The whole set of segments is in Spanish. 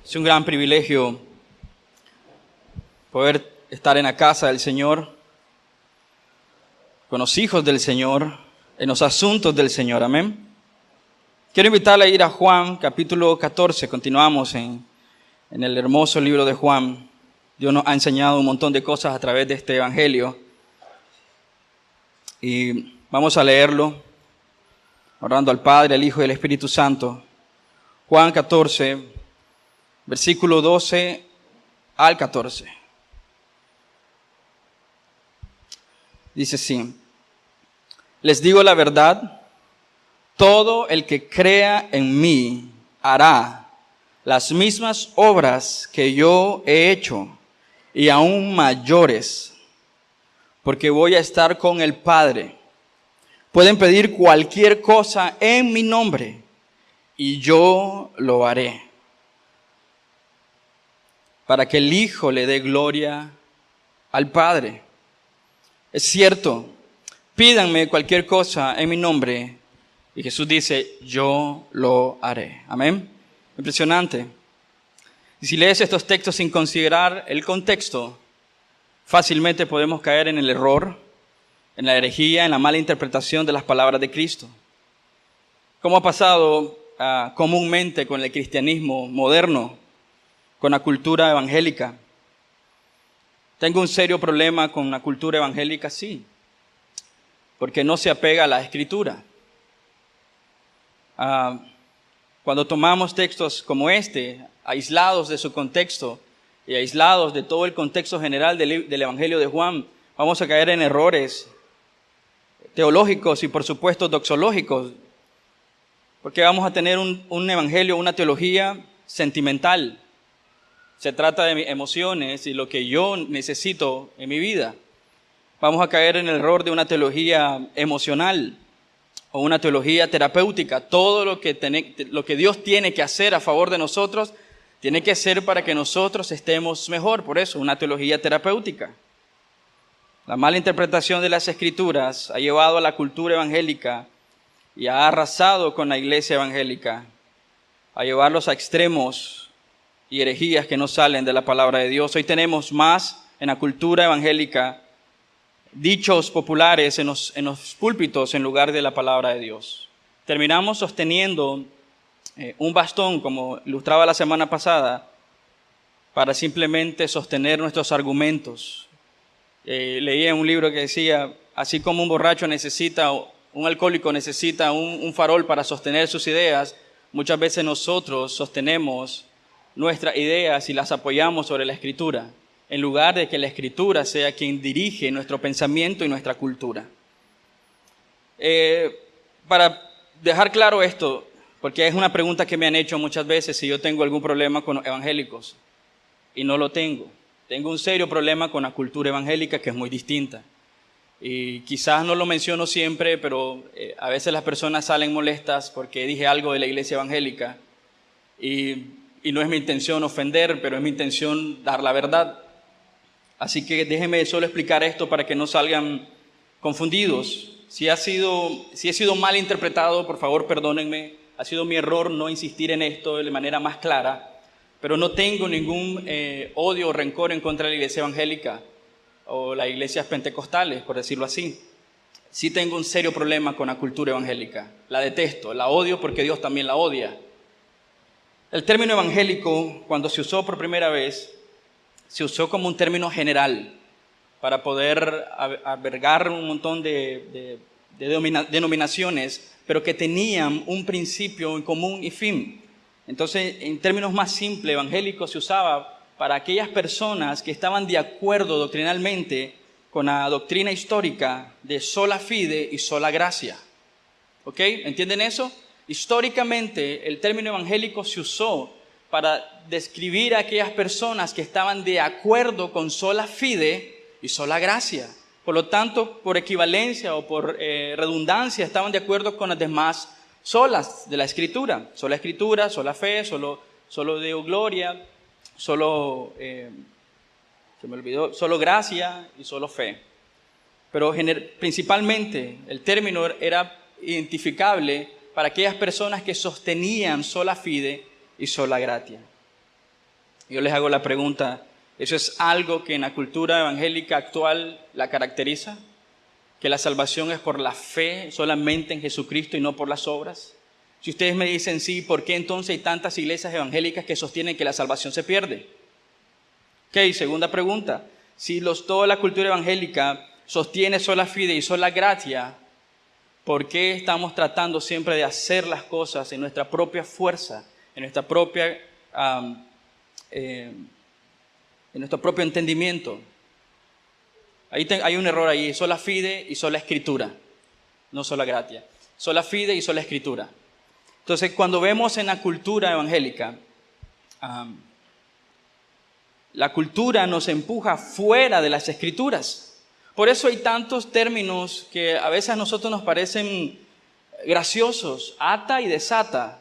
Es un gran privilegio poder estar en la casa del Señor, con los hijos del Señor, en los asuntos del Señor. Amén. Quiero invitarle a ir a Juan, capítulo 14. Continuamos en el hermoso libro de Juan. Dios nos ha enseñado un montón de cosas a través de este evangelio. Y vamos a leerlo, orando al Padre, al Hijo y al Espíritu Santo. Juan 14, versículo 12 al 14. Dice así: les digo la verdad, todo el que crea en mí hará las mismas obras que yo he hecho, y aún mayores, porque voy a estar con el Padre. Pueden pedir cualquier cosa en mi nombre, y yo lo haré, para que el Hijo le dé gloria al Padre. Es cierto, pídanme cualquier cosa en mi nombre, y Jesús dice, yo lo haré. Amén. Impresionante. Y si lees estos textos sin considerar el contexto, fácilmente podemos caer en el error, en la herejía, en la mala interpretación de las palabras de Cristo. ¿Cómo ha pasado comúnmente con el cristianismo moderno, con la cultura evangélica? Tengo un serio problema con la cultura evangélica, sí, porque no se apega a la Escritura. Cuando tomamos textos como este, aislados de su contexto y aislados de todo el contexto general del Evangelio de Juan, vamos a caer en errores teológicos y por supuesto doxológicos, porque vamos a tener un evangelio, una teología sentimental. Se trata de mis emociones y lo que yo necesito en mi vida. Vamos a caer en el error de una teología emocional o una teología terapéutica. Todo lo que Dios tiene que hacer a favor de nosotros, tiene que ser para que nosotros estemos mejor. Por eso, una teología terapéutica. La mala interpretación de las Escrituras ha llevado a la cultura evangélica y ha arrasado con la iglesia evangélica, a llevarlos a extremos y herejías que no salen de la palabra de Dios. Hoy tenemos más en la cultura evangélica dichos populares en los púlpitos en lugar de la palabra de Dios. Terminamos sosteniendo un bastón, como ilustraba la semana pasada, para simplemente sostener nuestros argumentos. Leía en un libro que decía, así como un borracho necesita, un alcohólico necesita un farol para sostener sus ideas, muchas veces nosotros sostenemos nuestras ideas y las apoyamos sobre la Escritura, en lugar de que la Escritura sea quien dirige nuestro pensamiento y nuestra cultura. Para dejar claro esto, porque es una pregunta que me han hecho muchas veces si yo tengo algún problema con los evangélicos, y no lo tengo. Tengo un serio problema con la cultura evangélica que es muy distinta. Y quizás no lo menciono siempre, pero a veces las personas salen molestas porque dije algo de la iglesia evangélica. Y no es mi intención ofender, pero es mi intención dar la verdad. Así que déjenme solo explicar esto para que no salgan confundidos. Si he sido mal interpretado, por favor perdónenme. Ha sido mi error no insistir en esto de manera más clara. Pero no tengo ningún odio o rencor en contra de la iglesia evangélica o las iglesias pentecostales, por decirlo así. Sí tengo un serio problema con la cultura evangélica. La detesto, la odio porque Dios también la odia. El término evangélico, cuando se usó por primera vez, se usó como un término general para poder albergar un montón de denominaciones, pero que tenían un principio en común y fin. Entonces, en términos más simples, evangélico se usaba para aquellas personas que estaban de acuerdo doctrinalmente con la doctrina histórica de sola fide y sola gracia. ¿Ok? ¿Entienden eso? Históricamente, el término evangélico se usó para describir a aquellas personas que estaban de acuerdo con sola fide y sola gracia. Por lo tanto, por equivalencia o por redundancia, estaban de acuerdo con las demás solas de la Escritura. Sola Escritura, sola fe, solo Deo gloria, solo gracia y solo fe. Pero principalmente el término era identificable para aquellas personas que sostenían sola fide y sola gratia. Yo les hago la pregunta, ¿eso es algo que en la cultura evangélica actual la caracteriza? ¿Que la salvación es por la fe solamente en Jesucristo y no por las obras? Si ustedes me dicen sí, ¿por qué entonces hay tantas iglesias evangélicas que sostienen que la salvación se pierde? Ok, segunda pregunta. Si toda la cultura evangélica sostiene sola fide y sola gratia, ¿por qué estamos tratando siempre de hacer las cosas en nuestra propia fuerza, en nuestra propia, en nuestro propio entendimiento? Hay un error ahí, sola fide y sola escritura, no sola gratia. Sola fide y sola escritura. Entonces, cuando vemos en la cultura evangélica, la cultura nos empuja fuera de las escrituras. Por eso hay tantos términos que a veces a nosotros nos parecen graciosos. Ata y desata.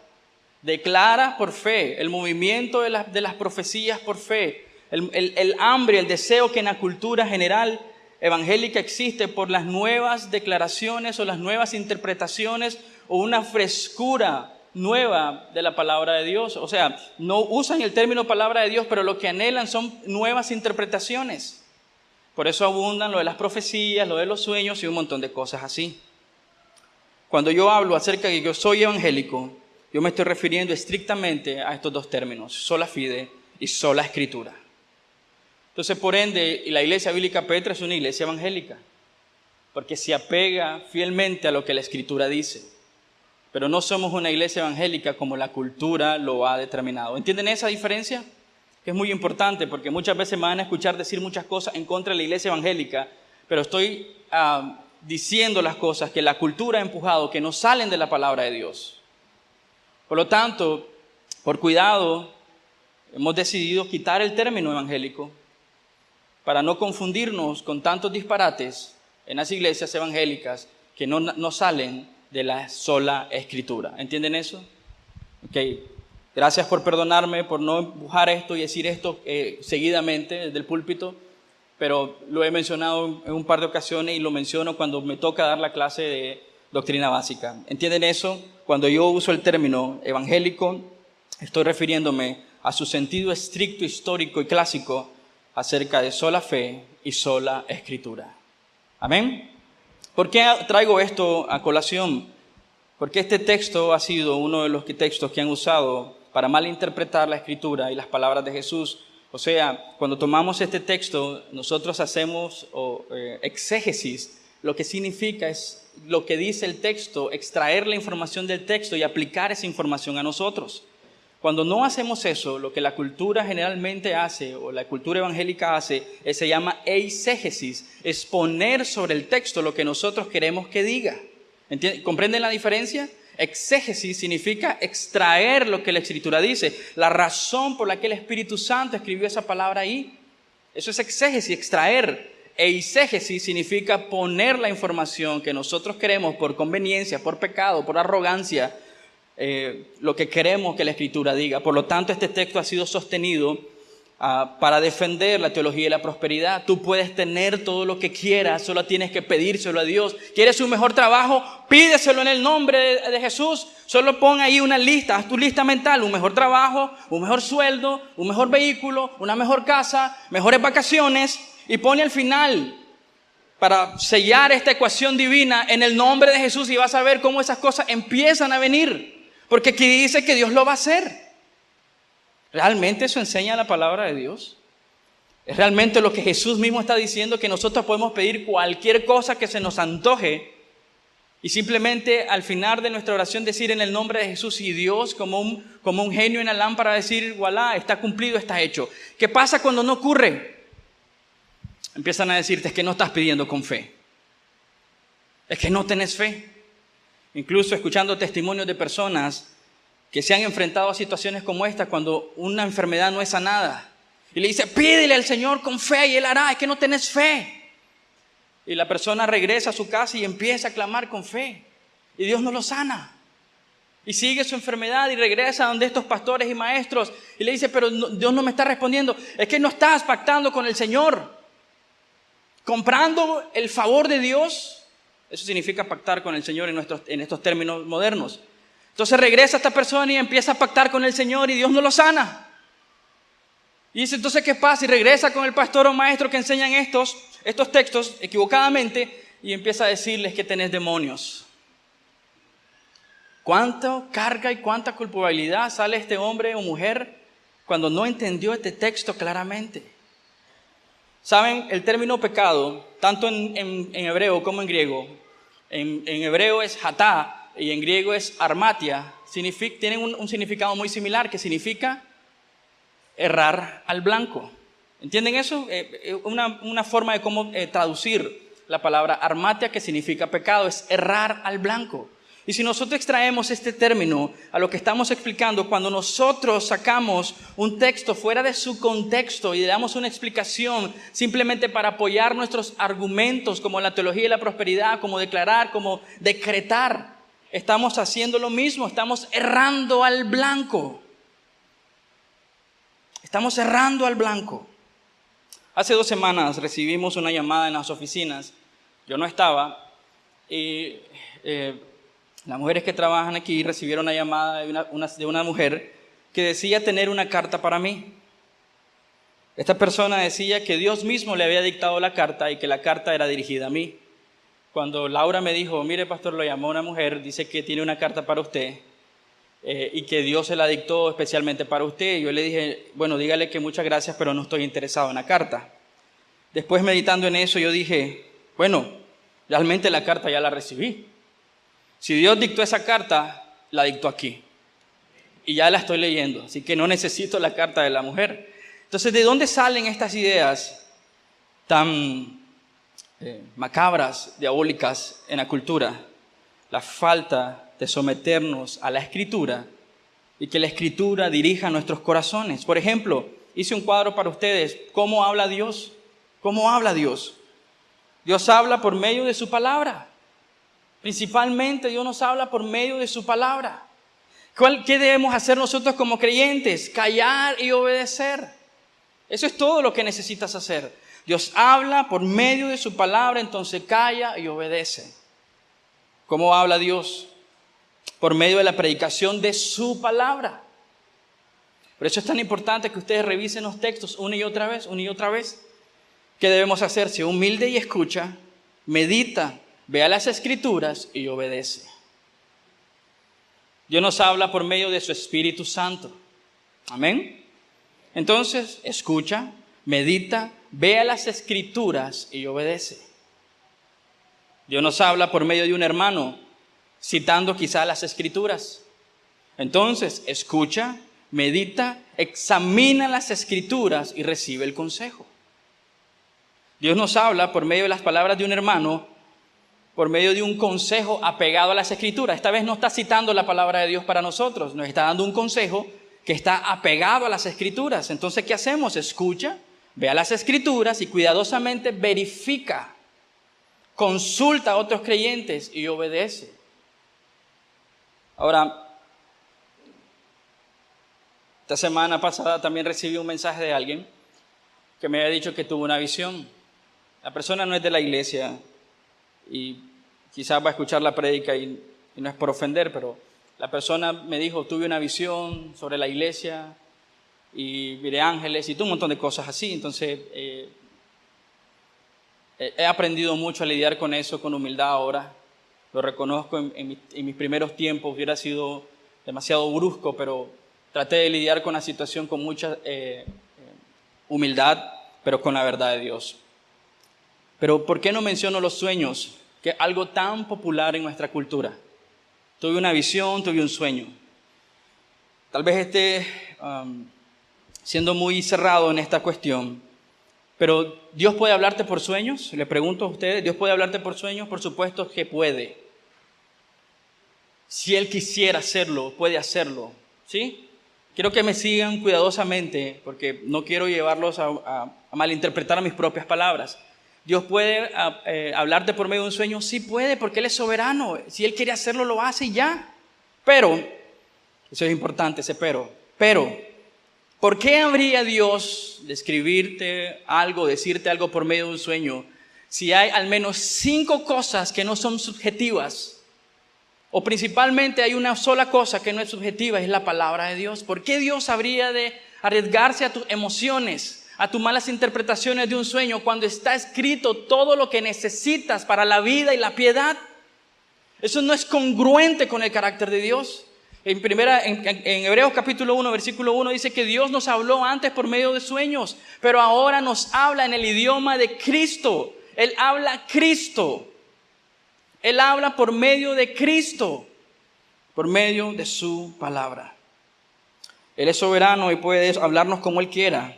Declara por fe. El movimiento de las profecías por fe. El hambre, el deseo que en la cultura general evangélica existe por las nuevas declaraciones o las nuevas interpretaciones o una frescura nueva de la palabra de Dios. O sea, no usan el término palabra de Dios, pero lo que anhelan son nuevas interpretaciones. Por eso abundan lo de las profecías, lo de los sueños y un montón de cosas así. Cuando yo hablo acerca de que yo soy evangélico, yo me estoy refiriendo estrictamente a estos dos términos, sola fide y sola escritura. Entonces, por ende, la Iglesia Bíblica Petra es una iglesia evangélica, porque se apega fielmente a lo que la Escritura dice. Pero no somos una iglesia evangélica como la cultura lo ha determinado. ¿Entienden esa diferencia? Que es muy importante, porque muchas veces me van a escuchar decir muchas cosas en contra de la iglesia evangélica, pero estoy diciendo las cosas que la cultura ha empujado, que no salen de la palabra de Dios. Por lo tanto, por cuidado, hemos decidido quitar el término evangélico para no confundirnos con tantos disparates en las iglesias evangélicas que no salen de la sola escritura. ¿Entienden eso? Ok. Gracias por perdonarme, por no empujar esto y decir esto seguidamente desde el púlpito, pero lo he mencionado en un par de ocasiones y lo menciono cuando me toca dar la clase de doctrina básica. ¿Entienden eso? Cuando yo uso el término evangélico, estoy refiriéndome a su sentido estricto, histórico y clásico acerca de sola fe y sola escritura. ¿Amén? ¿Por qué traigo esto a colación? Porque este texto ha sido uno de los textos que han usado para malinterpretar la Escritura y las palabras de Jesús. O sea, cuando tomamos este texto, nosotros hacemos exégesis. Lo que significa es lo que dice el texto, extraer la información del texto y aplicar esa información a nosotros. Cuando no hacemos eso, lo que la cultura generalmente hace, o la cultura evangélica hace, se llama eisegesis, es poner sobre el texto lo que nosotros queremos que diga. ¿Comprenden la diferencia? Exégesis significa extraer lo que la Escritura dice, la razón por la que el Espíritu Santo escribió esa palabra ahí. Eso es exégesis, extraer. Eisegesis significa poner la información que nosotros queremos por conveniencia, por pecado, por arrogancia, lo que queremos que la Escritura diga. Por lo tanto, este texto ha sido sostenido para defender la teología de la prosperidad. Tú puedes tener todo lo que quieras, solo tienes que pedírselo a Dios. ¿Quieres un mejor trabajo? Pídeselo en el nombre de Jesús. Solo pon ahí una lista, haz tu lista mental, un mejor trabajo, un mejor sueldo, un mejor vehículo, una mejor casa, mejores vacaciones, y pone al final, para sellar esta ecuación divina, en el nombre de Jesús, y vas a ver cómo esas cosas empiezan a venir. Porque aquí dice que Dios lo va a hacer. ¿Realmente eso enseña la palabra de Dios? ¿Es realmente lo que Jesús mismo está diciendo, que nosotros podemos pedir cualquier cosa que se nos antoje y simplemente al final de nuestra oración decir en el nombre de Jesús, y Dios como un genio en la lámpara decir, voilà, está cumplido, está hecho? ¿Qué pasa cuando no ocurre? Empiezan a decirte, es que no estás pidiendo con fe. Es que no tenés fe. Incluso escuchando testimonios de personas que se han enfrentado a situaciones como esta, cuando una enfermedad no es sanada. Y le dice, pídele al Señor con fe y Él hará, es que no tenés fe. Y la persona regresa a su casa y empieza a clamar con fe. Y Dios no lo sana. Y sigue su enfermedad y regresa donde estos pastores y maestros. Y le dice, pero Dios no me está respondiendo. Es que no estás pactando con el Señor. Comprando el favor de Dios. Eso significa pactar con el Señor en estos términos modernos. Entonces regresa esta persona y empieza a pactar con el Señor y Dios no lo sana. Y dice, entonces, ¿qué pasa? Y regresa con el pastor o maestro que enseñan estos textos equivocadamente y empieza a decirles que tenés demonios. ¿Cuánta carga y cuánta culpabilidad sale este hombre o mujer cuando no entendió este texto claramente? ¿Saben? El término pecado, tanto en hebreo como en griego, en hebreo es hatá y en griego es armatia, tienen un significado muy similar que significa errar al blanco. ¿Entienden eso? Una forma de cómo traducir la palabra armatia, que significa pecado, es errar al blanco. Y si nosotros extraemos este término a lo que estamos explicando, cuando nosotros sacamos un texto fuera de su contexto y le damos una explicación simplemente para apoyar nuestros argumentos, como la teología de la prosperidad, como declarar, como decretar, estamos haciendo lo mismo, estamos errando al blanco. Estamos errando al blanco. Hace 2 semanas recibimos una llamada en las oficinas. Yo no estaba y las mujeres que trabajan aquí recibieron una llamada de una mujer que decía tener una carta para mí. Esta persona decía que Dios mismo le había dictado la carta y que la carta era dirigida a mí. Cuando Laura me dijo, mire pastor, lo llamó una mujer, dice que tiene una carta para usted y que Dios se la dictó especialmente para usted. Yo le dije, bueno, dígale que muchas gracias, pero no estoy interesado en la carta. Después, meditando en eso, yo dije, bueno, realmente la carta ya la recibí. Si Dios dictó esa carta, la dictó aquí. Y ya la estoy leyendo, así que no necesito la carta de la mujer. Entonces, ¿de dónde salen estas ideas tan macabras, diabólicas en la cultura? La falta de someternos a la Escritura y que la Escritura dirija nuestros corazones. Por ejemplo, hice un cuadro para ustedes. ¿Cómo habla Dios? ¿Cómo habla Dios? Dios habla por medio de su palabra. Principalmente Dios nos habla por medio de su palabra. ¿Qué debemos hacer nosotros como creyentes? Callar y obedecer. Eso es todo lo que necesitas hacer. Dios habla por medio de su palabra, entonces calla y obedece. ¿Cómo habla Dios? Por medio de la predicación de su palabra. Por eso es tan importante que ustedes revisen los textos una y otra vez, una y otra vez. ¿Qué debemos hacer? Ser humilde y escucha, medita, vea las Escrituras y obedece. Dios nos habla por medio de su Espíritu Santo. Amén. Entonces, escucha, medita, vea las Escrituras y obedece. Dios nos habla por medio de un hermano, citando quizá las Escrituras. Entonces, escucha, medita, examina las Escrituras y recibe el consejo. Dios nos habla por medio de las palabras de un hermano, por medio de un consejo apegado a las Escrituras. Esta vez no está citando la palabra de Dios para nosotros, nos está dando un consejo que está apegado a las Escrituras. Entonces, ¿qué hacemos? Escucha, vea las Escrituras y cuidadosamente verifica, consulta a otros creyentes y obedece. Ahora, esta semana pasada también recibí un mensaje de alguien que me había dicho que tuvo una visión. La persona no es de la iglesia y quizás va a escuchar la prédica y no es por ofender, pero la persona me dijo, tuve una visión sobre la iglesia y miré ángeles y un montón de cosas así. Entonces, he aprendido mucho a lidiar con eso, con humildad ahora. Lo reconozco, en mis primeros tiempos hubiera sido demasiado brusco, pero traté de lidiar con la situación con mucha humildad, pero con la verdad de Dios. Pero ¿por qué no menciono los sueños? Que es algo tan popular en nuestra cultura. Tuve una visión, tuve un sueño. Tal vez esté siendo muy cerrado en esta cuestión, pero ¿Dios puede hablarte por sueños? Le pregunto a ustedes, ¿Dios puede hablarte por sueños? Por supuesto que puede. Si Él quisiera hacerlo, puede hacerlo. ¿Sí? Quiero que me sigan cuidadosamente, porque no quiero llevarlos a malinterpretar mis propias palabras. ¿Dios puede hablarte por medio de un sueño? Sí puede, porque Él es soberano. Si Él quiere hacerlo, lo hace y ya. Pero, eso es importante, ese pero, ¿por qué habría Dios de escribirte algo, decirte algo por medio de un sueño, si hay al menos 5 cosas que no son subjetivas? O principalmente hay una sola cosa que no es subjetiva, es la palabra de Dios. ¿Por qué Dios habría de arriesgarse a tus emociones, a tus malas interpretaciones de un sueño, cuando está escrito todo lo que necesitas para la vida y la piedad? Eso no es congruente con el carácter de Dios. En Hebreos capítulo 1, versículo 1 dice que Dios nos habló antes por medio de sueños, pero ahora nos habla en el idioma de Cristo. Él habla Cristo. Él habla por medio de Cristo, por medio de su palabra. Él es soberano y puede hablarnos como Él quiera,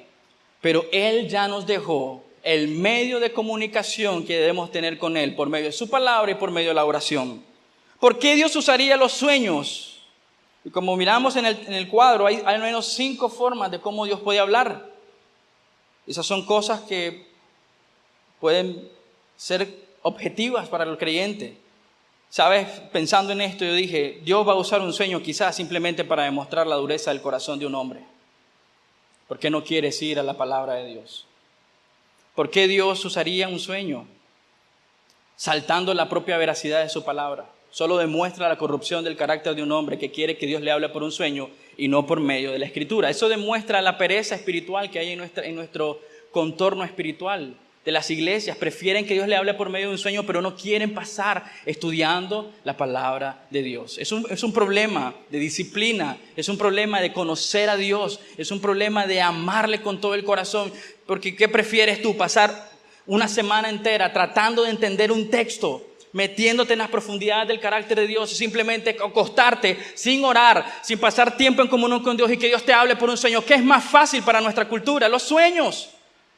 pero Él ya nos dejó el medio de comunicación que debemos tener con Él por medio de su palabra y por medio de la oración. ¿Por qué Dios usaría los sueños? Y como miramos en el cuadro, hay al menos 5 formas de cómo Dios puede hablar. Esas son cosas que pueden ser objetivas para el creyente. ¿Sabes? Pensando en esto, yo dije, Dios va a usar un sueño quizás simplemente para demostrar la dureza del corazón de un hombre. ¿Por qué no quieres ir a la palabra de Dios? ¿Por qué Dios usaría un sueño? Saltando la propia veracidad de su palabra. Solo demuestra la corrupción del carácter de un hombre que quiere que Dios le hable por un sueño y no por medio de la Escritura. Eso demuestra la pereza espiritual que hay en nuestro contorno espiritual. De las iglesias prefieren que Dios le hable por medio de un sueño, pero no quieren pasar estudiando la palabra de Dios. Es un problema de disciplina, es un problema de conocer a Dios, es un problema de amarle con todo el corazón. Porque ¿qué prefieres tú? Pasar una semana entera tratando de entender un texto, metiéndote en las profundidades del carácter de Dios, y simplemente acostarte sin orar, sin pasar tiempo en comunión con Dios y que Dios te hable por un sueño. ¿Qué es más fácil para nuestra cultura? Los sueños.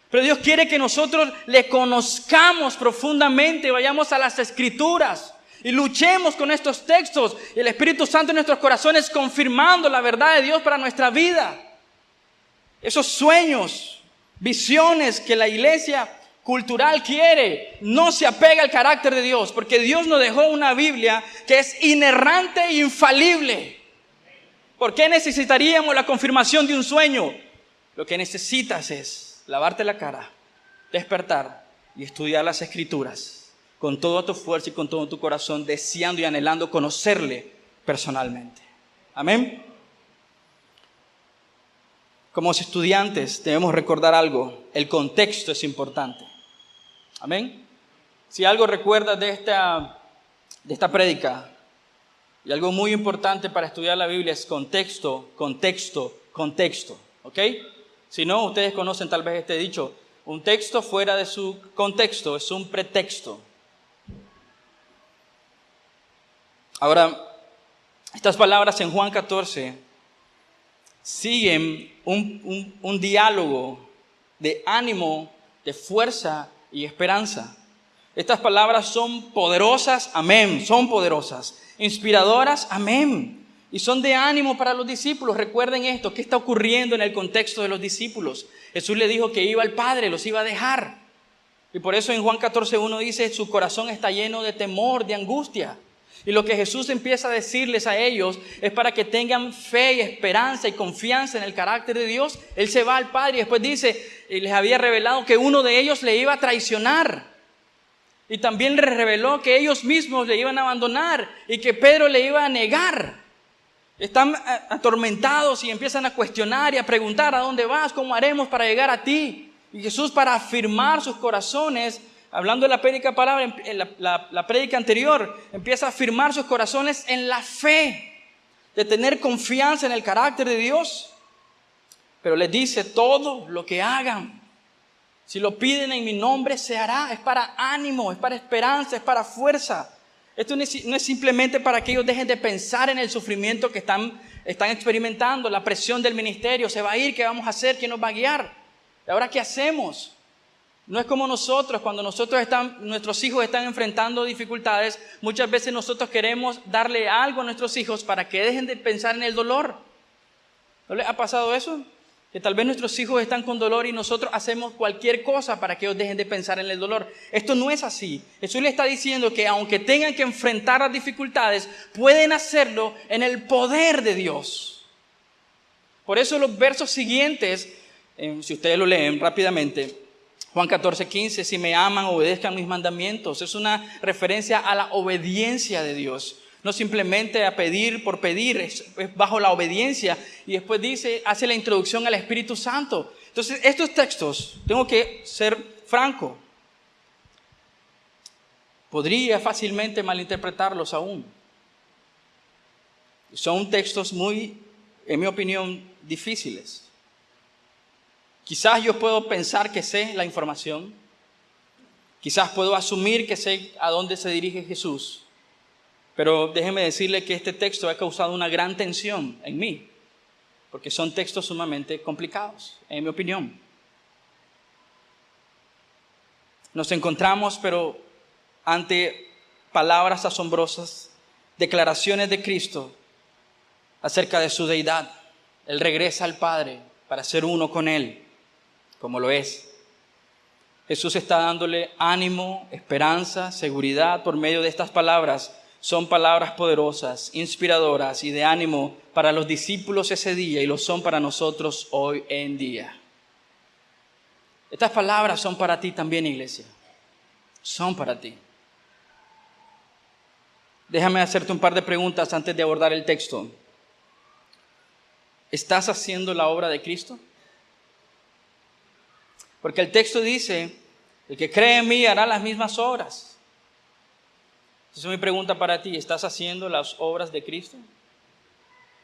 Pero Dios quiere que nosotros le conozcamos profundamente, vayamos a las Escrituras y luchemos con estos textos. Y el Espíritu Santo en nuestros corazones confirmando la verdad de Dios para nuestra vida. Esos sueños, visiones que la iglesia cultural quiere, no se apega al carácter de Dios, porque Dios nos dejó una Biblia que es inerrante e infalible. ¿Por qué necesitaríamos la confirmación de un sueño? Lo que necesitas es lavarte la cara, despertar y estudiar las Escrituras con toda tu fuerza y con todo tu corazón, deseando y anhelando conocerle personalmente. Amén. Como estudiantes debemos recordar algo: el contexto es importante. Amén. Si algo recuerdas de esta prédica, y algo muy importante para estudiar la Biblia es contexto, contexto, contexto. ¿Ok? Si no, ustedes conocen tal vez este dicho: un texto fuera de su contexto es un pretexto. Ahora, estas palabras en Juan 14 siguen un diálogo de ánimo, de fuerza y esperanza. Estas palabras son poderosas, amén, son poderosas, inspiradoras, amén. Y son de ánimo para los discípulos. Recuerden esto, ¿qué está ocurriendo en el contexto de los discípulos? Jesús les dijo que iba al Padre, los iba a dejar. Y por eso en Juan 14:1 dice, su corazón está lleno de temor, de angustia. Y lo que Jesús empieza a decirles a ellos es para que tengan fe y esperanza y confianza en el carácter de Dios. Él se va al Padre y después dice, y les había revelado que uno de ellos le iba a traicionar. Y también les reveló que ellos mismos le iban a abandonar y que Pedro le iba a negar. Están atormentados y empiezan a cuestionar y a preguntar: ¿a dónde vas? ¿Cómo haremos para llegar a ti? Y Jesús, para afirmar sus corazones, hablando de la prédica palabra, la prédica anterior, empieza a afirmar sus corazones en la fe, de tener confianza en el carácter de Dios. Pero les dice: todo lo que hagan, si lo piden en mi nombre, se hará. Es para ánimo, es para esperanza, es para fuerza. Esto no es simplemente para que ellos dejen de pensar en el sufrimiento que están experimentando, la presión del ministerio. Se va a ir, ¿qué vamos a hacer? ¿Quién nos va a guiar? ¿Y ahora qué hacemos? No es como nosotros, cuando nuestros hijos están enfrentando dificultades, muchas veces nosotros queremos darle algo a nuestros hijos para que dejen de pensar en el dolor. ¿No les ha pasado eso? Que tal vez nuestros hijos están con dolor y nosotros hacemos cualquier cosa para que ellos dejen de pensar en el dolor. Esto no es así. Jesús le está diciendo que aunque tengan que enfrentar las dificultades, pueden hacerlo en el poder de Dios. Por eso los versos siguientes, si ustedes lo leen rápidamente, Juan 14:15, si me aman, obedezcan mis mandamientos. Es una referencia a la obediencia de Dios. No simplemente a pedir por pedir, es bajo la obediencia. Y después dice, hace la introducción al Espíritu Santo. Entonces, estos textos, tengo que ser franco, podría fácilmente malinterpretarlos aún. Son textos muy, en mi opinión, difíciles. Quizás yo puedo pensar que sé la información. Quizás puedo asumir que sé a dónde se dirige Jesús. Pero déjeme decirle que este texto ha causado una gran tensión en mí. Porque son textos sumamente complicados, en mi opinión. Nos encontramos, pero ante palabras asombrosas, declaraciones de Cristo acerca de su deidad. Él regresa al Padre para ser uno con Él, como lo es. Jesús está dándole ánimo, esperanza, seguridad por medio de estas palabras. Son palabras poderosas, inspiradoras y de ánimo para los discípulos ese día y lo son para nosotros hoy en día. Estas palabras son para ti también, iglesia. Son para ti. Déjame hacerte un par de preguntas antes de abordar el texto. ¿Estás haciendo la obra de Cristo? Porque el texto dice, el que cree en mí hará las mismas obras. Esa es mi pregunta para ti. ¿Estás haciendo las obras de Cristo?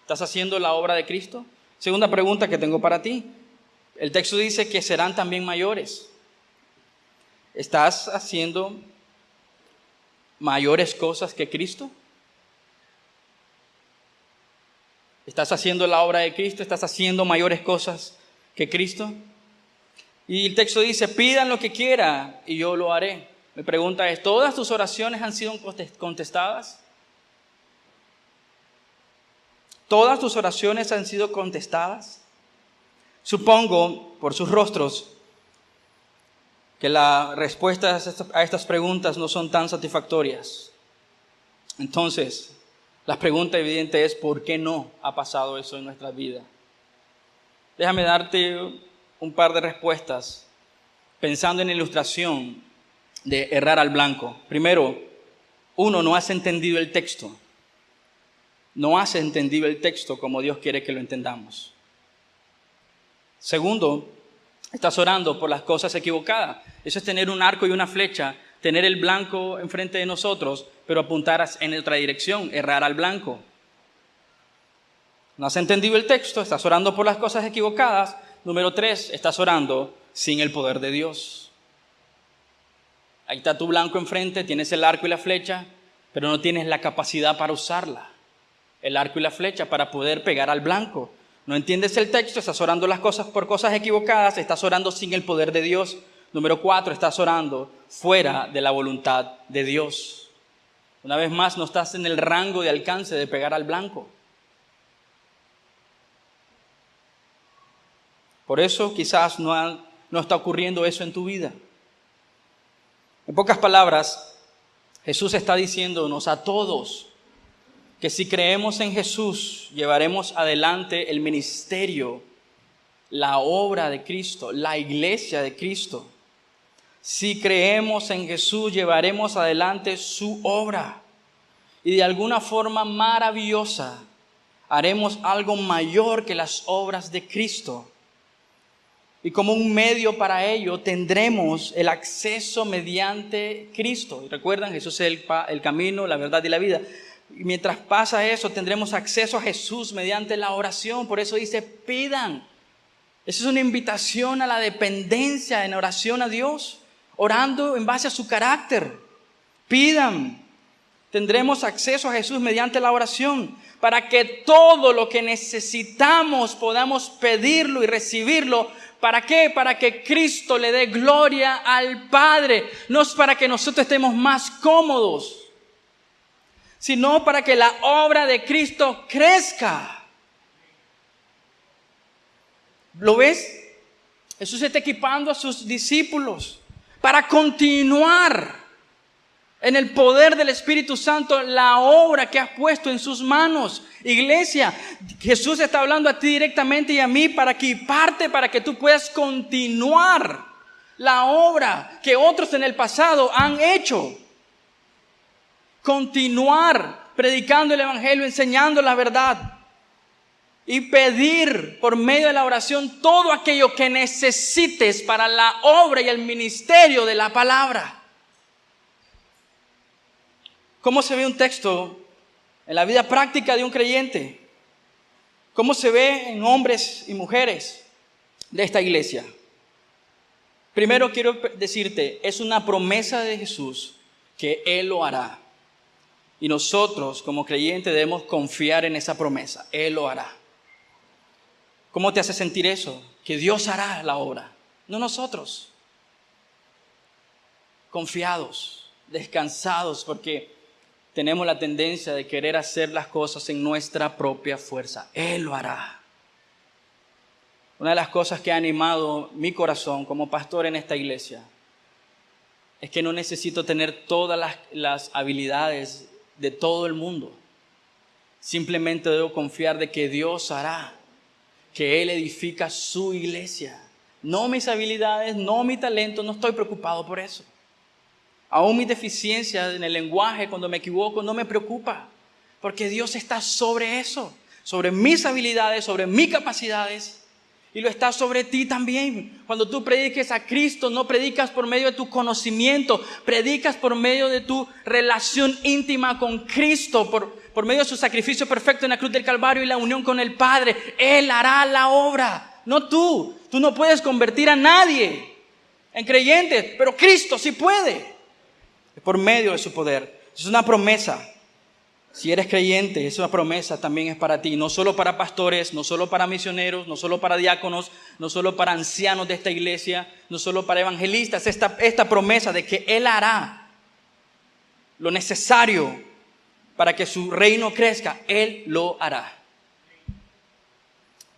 ¿Estás haciendo la obra de Cristo? Segunda pregunta que tengo para ti. El texto dice que serán también mayores. ¿Estás haciendo mayores cosas que Cristo? ¿Estás haciendo la obra de Cristo? ¿Estás haciendo mayores cosas que Cristo? Y el texto dice, pidan lo que quieran y yo lo haré. Mi pregunta es, ¿todas tus oraciones han sido contestadas? ¿Todas tus oraciones han sido contestadas? Supongo, por sus rostros, que las respuestas a estas preguntas no son tan satisfactorias. Entonces, la pregunta evidente es, ¿por qué no ha pasado eso en nuestra vida? Déjame darte un par de respuestas pensando en la ilustración de errar al blanco. Primero, no has entendido el texto. No has entendido el texto como Dios quiere que lo entendamos. Segundo, estás orando por las cosas equivocadas. Eso es tener un arco y una flecha, tener el blanco enfrente de nosotros, pero apuntar en otra dirección, errar al blanco. No has entendido el texto, estás orando por las cosas equivocadas. Número 3, estás orando sin el poder de Dios. Ahí está tu blanco enfrente, tienes el arco y la flecha, pero no tienes la capacidad para usarla. El arco y la flecha para poder pegar al blanco. No entiendes el texto, estás orando las cosas por cosas equivocadas, estás orando sin el poder de Dios. Número 4, estás orando fuera de la voluntad de Dios. Una vez más, no estás en el rango de alcance de pegar al blanco. Por eso quizás no está ocurriendo eso en tu vida. En pocas palabras, Jesús está diciéndonos a todos que si creemos en Jesús, llevaremos adelante el ministerio, la obra de Cristo, la iglesia de Cristo. Si creemos en Jesús, llevaremos adelante su obra. Y de alguna forma maravillosa, haremos algo mayor que las obras de Cristo. Y como un medio para ello, tendremos el acceso mediante Cristo. Y recuerdan, Jesús es el camino, la verdad y la vida. Y mientras pasa eso, tendremos acceso a Jesús mediante la oración. Por eso dice, pidan. Esa es una invitación a la dependencia en oración a Dios, orando en base a su carácter. Pidan. Tendremos acceso a Jesús mediante la oración, para que todo lo que necesitamos podamos pedirlo y recibirlo. ¿Para qué? Para que Cristo le dé gloria al Padre. No es para que nosotros estemos más cómodos, sino para que la obra de Cristo crezca. ¿Lo ves? Jesús está equipando a sus discípulos para continuar en el poder del Espíritu Santo la obra que has puesto en sus manos. Iglesia, Jesús está hablando a ti directamente y a mí para equiparte, para que tú puedas continuar la obra que otros en el pasado han hecho. Continuar predicando el evangelio, enseñando la verdad. Y pedir por medio de la oración todo aquello que necesites para la obra y el ministerio de la palabra. ¿Cómo se ve un texto en la vida práctica de un creyente? ¿Cómo se ve en hombres y mujeres de esta iglesia? Primero quiero decirte, es una promesa de Jesús que Él lo hará. Y nosotros como creyentes debemos confiar en esa promesa. Él lo hará. ¿Cómo te hace sentir eso? Que Dios hará la obra, no nosotros. Confiados, descansados, porque tenemos la tendencia de querer hacer las cosas en nuestra propia fuerza. Él lo hará. Una de las cosas que ha animado mi corazón como pastor en esta iglesia es que no necesito tener todas las habilidades de todo el mundo. Simplemente debo confiar de que Dios hará, que Él edifica su iglesia. No mis habilidades, no mi talento, no estoy preocupado por eso. Aún mis deficiencias en el lenguaje, cuando me equivoco, no me preocupa. Porque Dios está sobre eso, sobre mis habilidades, sobre mis capacidades. Y lo está sobre ti también. Cuando tú prediques a Cristo, no predicas por medio de tu conocimiento, predicas por medio de tu relación íntima con Cristo, por medio de su sacrificio perfecto en la cruz del Calvario y la unión con el Padre. Él hará la obra, no tú. Tú no puedes convertir a nadie en creyente, pero Cristo sí puede. Por medio de su poder. Es una promesa. Si eres creyente, esa promesa también es para ti. No solo para pastores, no solo para misioneros, no solo para diáconos, no solo para ancianos de esta iglesia, no solo para evangelistas. Esta promesa de que Él hará lo necesario para que su reino crezca, Él lo hará.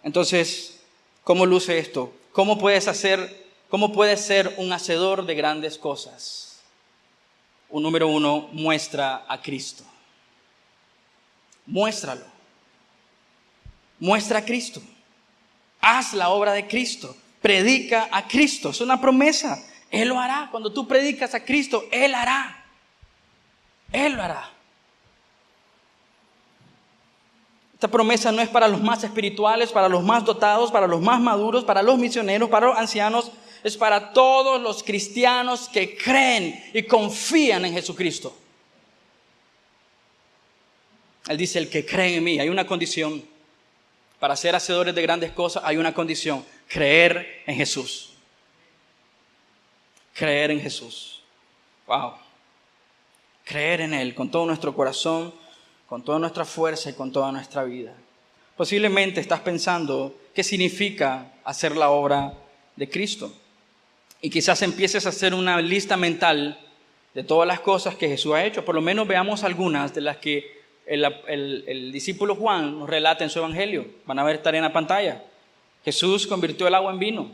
Entonces, ¿cómo luce esto? ¿Cómo puedes ser un hacedor de grandes cosas? Número uno, muestra a Cristo. Muéstralo. Muestra a Cristo. Haz la obra de Cristo. Predica a Cristo. Es una promesa. Él lo hará. Cuando tú predicas a Cristo, Él hará. Él lo hará. Esta promesa no es para los más espirituales, para los más dotados, para los más maduros, para los misioneros, para los ancianos. Es para todos los cristianos que creen y confían en Jesucristo. Él dice, el que cree en mí. Hay una condición. Para ser hacedores de grandes cosas hay una condición. Creer en Jesús. Creer en Jesús. Wow. Creer en Él con todo nuestro corazón, con toda nuestra fuerza y con toda nuestra vida. Posiblemente estás pensando qué significa hacer la obra de Cristo. Y quizás empieces a hacer una lista mental de todas las cosas que Jesús ha hecho. Por lo menos veamos algunas de las que el discípulo Juan nos relata en su evangelio. Van a estar en la pantalla. Jesús convirtió el agua en vino.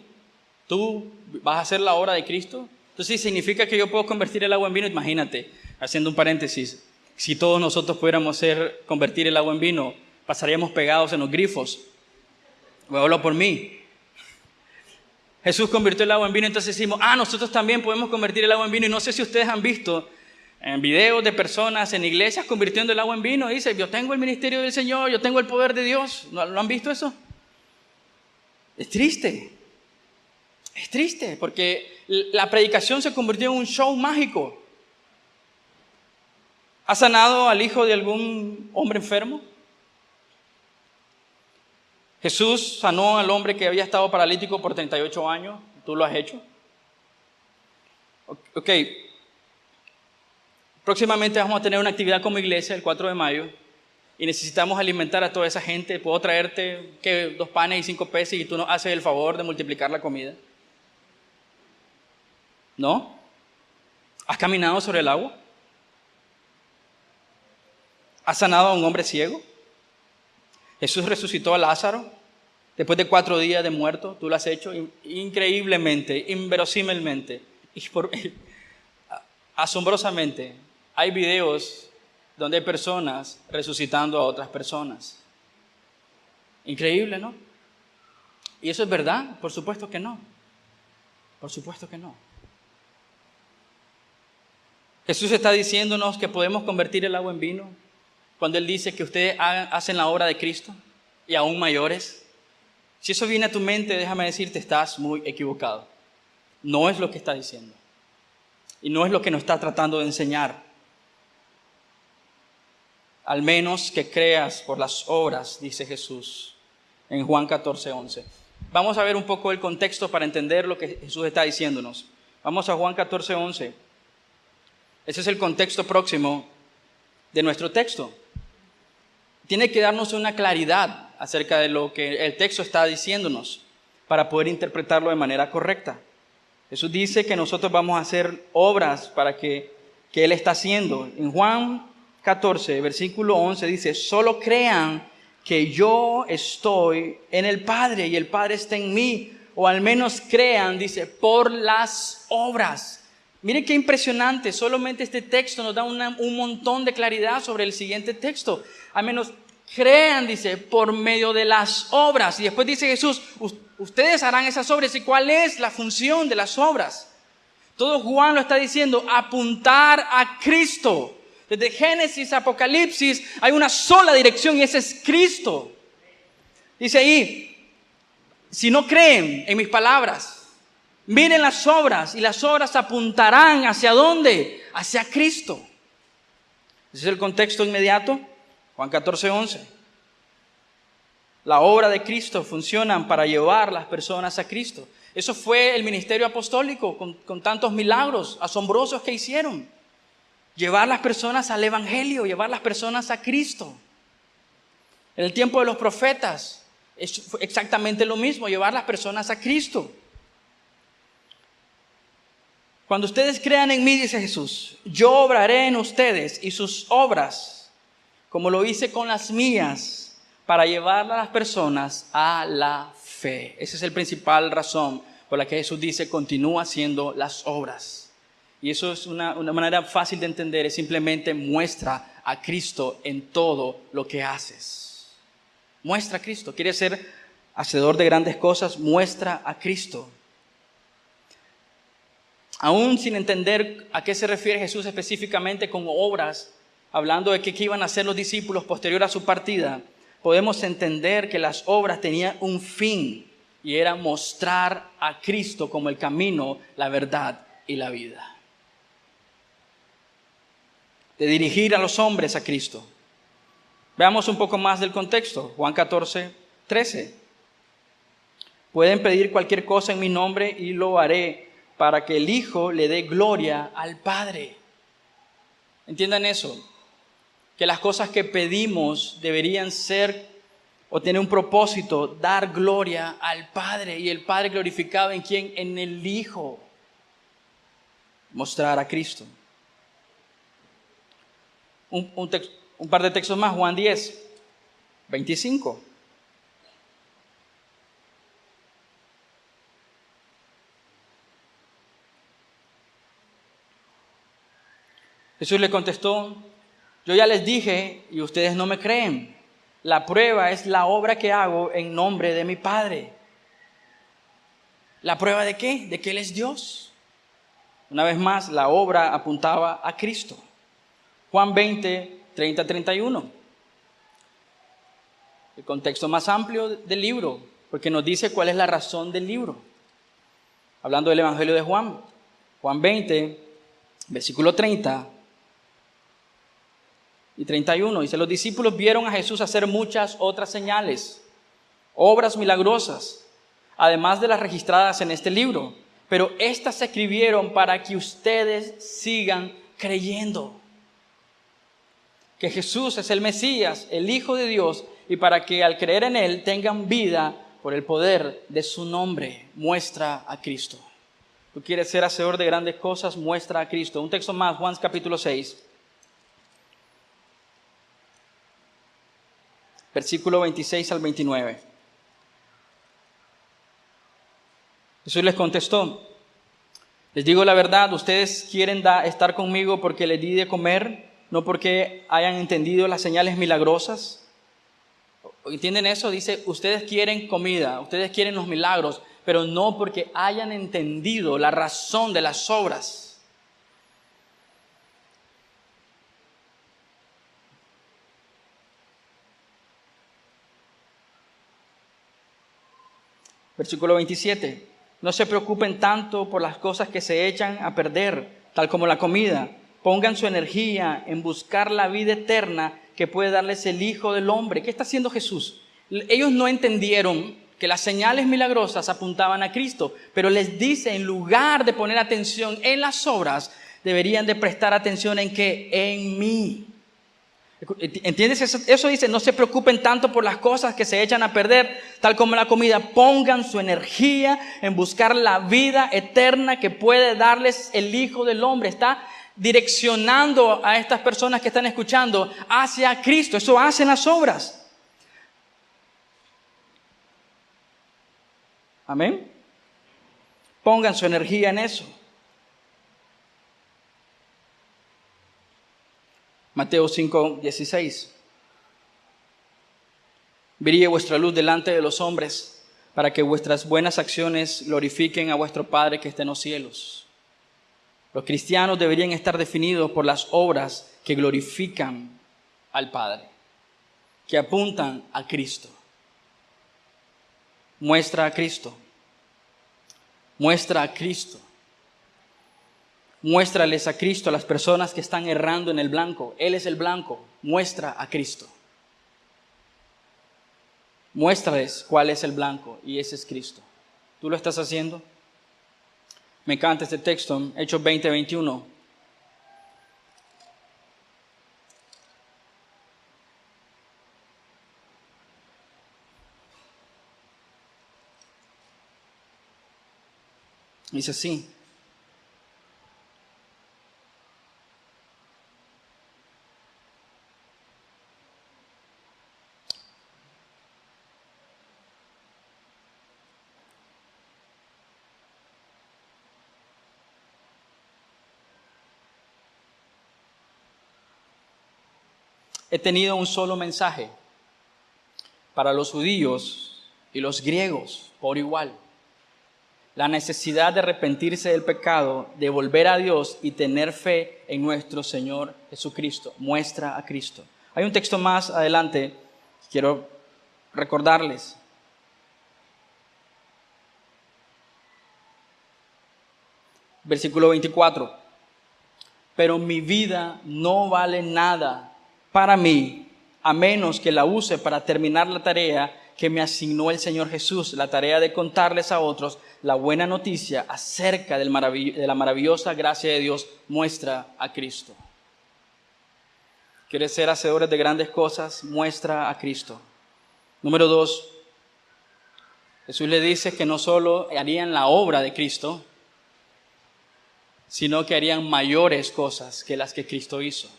¿Tú vas a hacer la obra de Cristo? Entonces, si significa que yo puedo convertir el agua en vino, imagínate, haciendo un paréntesis, si todos nosotros pudiéramos convertir el agua en vino, pasaríamos pegados en los grifos. Voy a hablar por mí. Jesús convirtió el agua en vino, entonces decimos, nosotros también podemos convertir el agua en vino. Y no sé si ustedes han visto en videos de personas en iglesias convirtiendo el agua en vino. Dice, yo tengo el ministerio del Señor, yo tengo el poder de Dios. ¿No han visto eso? Es triste. Es triste porque la predicación se convirtió en un show mágico. ¿Has sanado al hijo de algún hombre enfermo? Jesús sanó al hombre que había estado paralítico por 38 años. ¿Tú lo has hecho? Ok. Próximamente vamos a tener una actividad como iglesia el 4 de mayo y necesitamos alimentar a toda esa gente. Puedo traerte 2 panes y 5 peces y tú nos haces el favor de multiplicar la comida. ¿No? ¿Has caminado sobre el agua? ¿Has sanado a un hombre ciego? Jesús resucitó a Lázaro después de 4 días de muerto. Tú lo has hecho increíblemente, inverosímilmente y asombrosamente. Hay videos donde hay personas resucitando a otras personas. Increíble, ¿no? ¿Y eso es verdad? Por supuesto que no. Por supuesto que no. Jesús está diciéndonos que podemos convertir el agua en vino. cuando Él dice que ustedes hacen la obra de Cristo y aún mayores? Si eso viene a tu mente, déjame decirte, estás muy equivocado. No es lo que está diciendo. Y no es lo que nos está tratando de enseñar. Al menos que creas por las obras, dice Jesús en Juan 14:11. Vamos a ver un poco el contexto para entender lo que Jesús está diciéndonos. Vamos a Juan 14:11. Ese es el contexto próximo de nuestro texto. Tiene que darnos una claridad acerca de lo que el texto está diciéndonos para poder interpretarlo de manera correcta. Jesús dice que nosotros vamos a hacer obras para que Él está haciendo. En Juan 14, versículo 11 dice, solo crean que yo estoy en el Padre y el Padre está en mí. O al menos crean, dice, por las obras. Miren qué impresionante, solamente este texto nos da un montón de claridad sobre el siguiente texto. Al menos crean, dice, por medio de las obras. Y después dice Jesús, ustedes harán esas obras. ¿Y cuál es la función de las obras? Todo Juan lo está diciendo, apuntar a Cristo. Desde Génesis a Apocalipsis hay una sola dirección y esa es Cristo. Dice ahí, si no creen en mis palabras, miren las obras y las obras apuntarán ¿hacia dónde? Hacia Cristo. Ese es el contexto inmediato. Juan 14:11. La obra de Cristo funciona para llevar las personas a Cristo. Eso fue el ministerio apostólico con tantos milagros asombrosos que hicieron. Llevar las personas al Evangelio, llevar las personas a Cristo. En el tiempo de los profetas es exactamente lo mismo, llevar las personas a Cristo. Cuando ustedes crean en mí, dice Jesús, yo obraré en ustedes y sus obras, como lo hice con las mías, para llevar a las personas a la fe. Esa es la principal razón por la que Jesús dice, continúa haciendo las obras. Y eso es una manera fácil de entender, es simplemente muestra a Cristo en todo lo que haces. Muestra a Cristo. ¿Quieres ser hacedor de grandes cosas? Muestra a Cristo. Aún sin entender a qué se refiere Jesús específicamente con obras, hablando de qué iban a hacer los discípulos posterior a su partida, podemos entender que las obras tenían un fin y era mostrar a Cristo como el camino, la verdad y la vida. De dirigir a los hombres a Cristo. Veamos un poco más del contexto. Juan 14:13. Pueden pedir cualquier cosa en mi nombre y lo haré para que el Hijo le dé gloria al Padre. Entiendan eso. Que las cosas que pedimos deberían ser o tener un propósito, dar gloria al Padre. Y el Padre glorificado en ¿quién? En el Hijo. Mostrar a Cristo. Un par de textos más, Juan 10:25. Jesús le contestó, yo ya les dije y ustedes no me creen. La prueba es la obra que hago en nombre de mi Padre. ¿La prueba de qué? De que Él es Dios. Una vez más, la obra apuntaba a Cristo. Juan 20:30-31. El contexto más amplio del libro, porque nos dice cuál es la razón del libro. Hablando del Evangelio de Juan. Juan 20, versículo 30 y 31. Dice, los discípulos vieron a Jesús hacer muchas otras señales, obras milagrosas, además de las registradas en este libro. Pero estas se escribieron para que ustedes sigan creyendo que Jesús es el Mesías, el Hijo de Dios, y para que al creer en Él tengan vida por el poder de su nombre. Muestra a Cristo. Tú quieres ser hacedor de grandes cosas, muestra a Cristo. Un texto más, Juan capítulo 6, versículo 26 al 29. Jesús les contestó, les digo la verdad, ustedes quieren estar conmigo porque les di de comer, no porque hayan entendido las señales milagrosas. ¿Entienden eso? Dice, ustedes quieren comida, ustedes quieren los milagros, pero no porque hayan entendido la razón de las obras. Versículo 27. No se preocupen tanto por las cosas que se echan a perder, tal como la comida. Pongan su energía en buscar la vida eterna que puede darles el Hijo del Hombre. ¿Qué está haciendo Jesús? Ellos no entendieron que las señales milagrosas apuntaban a Cristo, pero les dice, en lugar de poner atención en las obras, deberían de prestar atención en ¿qué? En mí. ¿Entiendes? Eso dice, no se preocupen tanto por las cosas que se echan a perder, tal como la comida. Pongan su energía en buscar la vida eterna que puede darles el Hijo del Hombre. Está direccionando a estas personas que están escuchando hacia Cristo. Eso hacen las obras. Amén. Pongan su energía en eso. Mateo 5:16. Brille vuestra luz delante de los hombres, para que vuestras buenas acciones glorifiquen a vuestro Padre que está en los cielos. Los cristianos deberían estar definidos por las obras que glorifican al Padre, que apuntan a Cristo. Muestra a Cristo. Muestra a Cristo. Muéstrales a Cristo a las personas que están errando en el blanco. Él es el blanco. Muestra a Cristo. Muéstrales cuál es el blanco y ese es Cristo. ¿Tú lo estás haciendo? Me encanta este texto, Hechos 20:21. Dice así. He tenido un solo mensaje para los judíos y los griegos por igual. La necesidad de arrepentirse del pecado, de volver a Dios y tener fe en nuestro Señor Jesucristo. Muestra a Cristo. Hay un texto más adelante que quiero recordarles. Versículo 24. Pero mi vida no vale nada para mí, a menos que la use para terminar la tarea que me asignó el Señor Jesús, la tarea de contarles a otros la buena noticia acerca de la maravillosa gracia de Dios. Muestra a Cristo. ¿Quieres ser hacedores de grandes cosas? Muestra a Cristo. Número 2, Jesús le dice que no solo harían la obra de Cristo, sino que harían mayores cosas que las que Cristo hizo.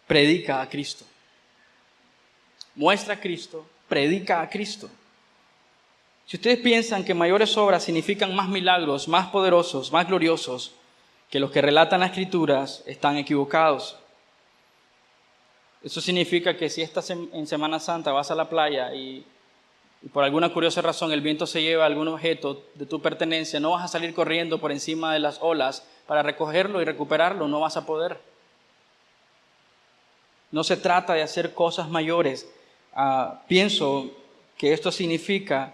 Predica a Cristo. Muestra a Cristo, predica a Cristo. Si ustedes piensan que mayores obras significan más milagros, más poderosos, más gloriosos que los que relatan las Escrituras, están equivocados. Eso significa que si estás en Semana Santa, vas a la playa y por alguna curiosa razón el viento se lleva algún objeto de tu pertenencia, no vas a salir corriendo por encima de las olas para recogerlo y recuperarlo, no vas a poder. No se trata de hacer cosas mayores. Pienso que esto significa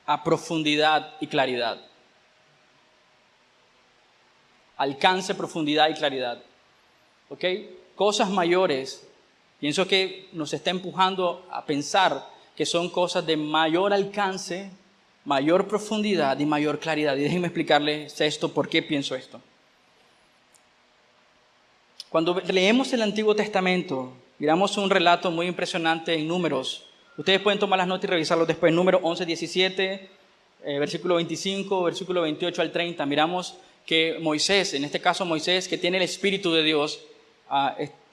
a profundidad y claridad. Alcance, profundidad y claridad. ¿Ok? Cosas mayores, pienso que nos está empujando a pensar que son cosas de mayor alcance, mayor profundidad y mayor claridad. Y déjenme explicarles esto, por qué pienso esto. Cuando leemos el Antiguo Testamento, miramos un relato muy impresionante en Números. Ustedes pueden tomar las notas y revisarlos después. Números 11-17, versículo 25, versículo 28 al 30. Miramos que Moisés, en este caso Moisés, que tiene el Espíritu de Dios,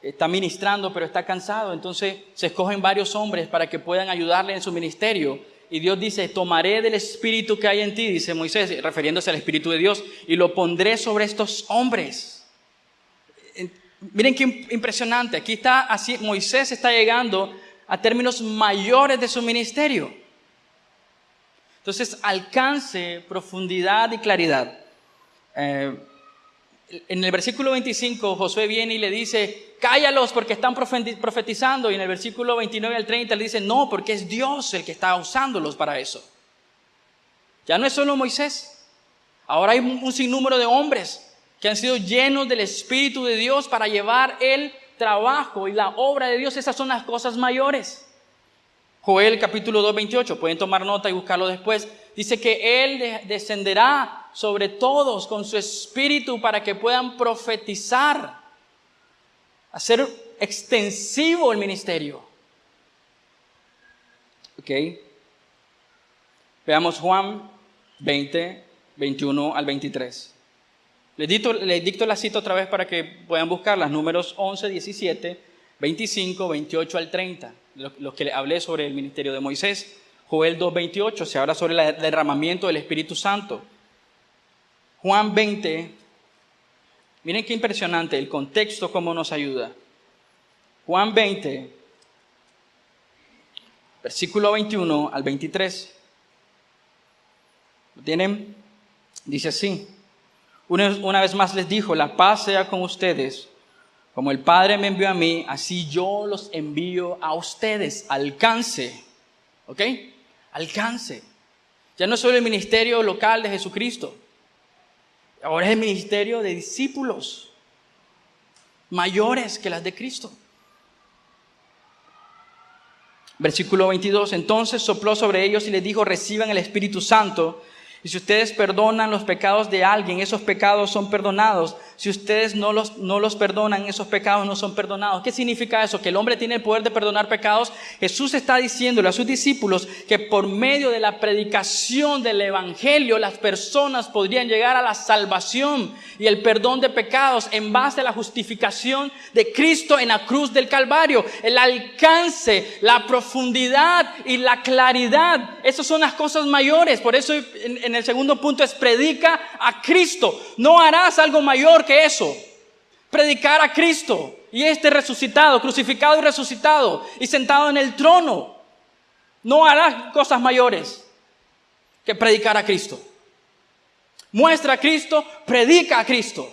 está ministrando, pero está cansado. Entonces se escogen varios hombres para que puedan ayudarle en su ministerio. Y Dios dice, tomaré del Espíritu que hay en ti, dice Moisés, refiriéndose al Espíritu de Dios, y lo pondré sobre estos hombres. Miren qué impresionante. Aquí está así, Moisés está llegando a términos mayores de su ministerio. Entonces, alcance, profundidad y claridad. En el versículo 25, Josué viene y le dice, cállalos porque están profetizando. Y en el versículo 29 al 30 le dice, no, porque es Dios el que está usándolos para eso. Ya no es solo Moisés. Ahora hay un sinnúmero de hombres que han sido llenos del Espíritu de Dios para llevar el trabajo y la obra de Dios. Esas son las cosas mayores. Joel capítulo 2, 28, pueden tomar nota y buscarlo después. Dice que Él descenderá sobre todos con su Espíritu para que puedan profetizar, hacer extensivo el ministerio. Ok. Veamos Juan 20, 21 al 23. Les dicto la cita otra vez para que puedan buscarlas. Números 11, 17, 25, 28 al 30. Los que les hablé sobre el ministerio de Moisés. Joel 2, 28 se habla sobre el derramamiento del Espíritu Santo. Juan 20, miren qué impresionante el contexto, cómo nos ayuda. Juan 20, versículo 21 al 23. ¿Lo tienen? Dice así. Una vez más les dijo, la paz sea con ustedes. Como el Padre me envió a mí, así yo los envío a ustedes. Alcance. ¿Ok? Alcance. Ya no es solo el ministerio local de Jesucristo. Ahora es el ministerio de discípulos mayores que las de Cristo. Versículo 22. Entonces sopló sobre ellos y les dijo, reciban el Espíritu Santo. Y si ustedes perdonan los pecados de alguien, esos pecados son perdonados. Si ustedes no los perdonan, esos pecados no son perdonados. ¿Qué significa eso? Que el hombre tiene el poder de perdonar pecados. Jesús está diciéndole a sus discípulos que por medio de la predicación del Evangelio, las personas podrían llegar a la salvación y el perdón de pecados en base a la justificación de Cristo en la cruz del Calvario. El alcance, la profundidad y la claridad, esas son las cosas mayores. Por eso en el segundo punto es predica a Cristo. No harás algo mayor que eso. Predicar a Cristo y resucitado, crucificado y resucitado y sentado en el trono. No harás cosas mayores que predicar a Cristo. Muestra a Cristo, predica a Cristo.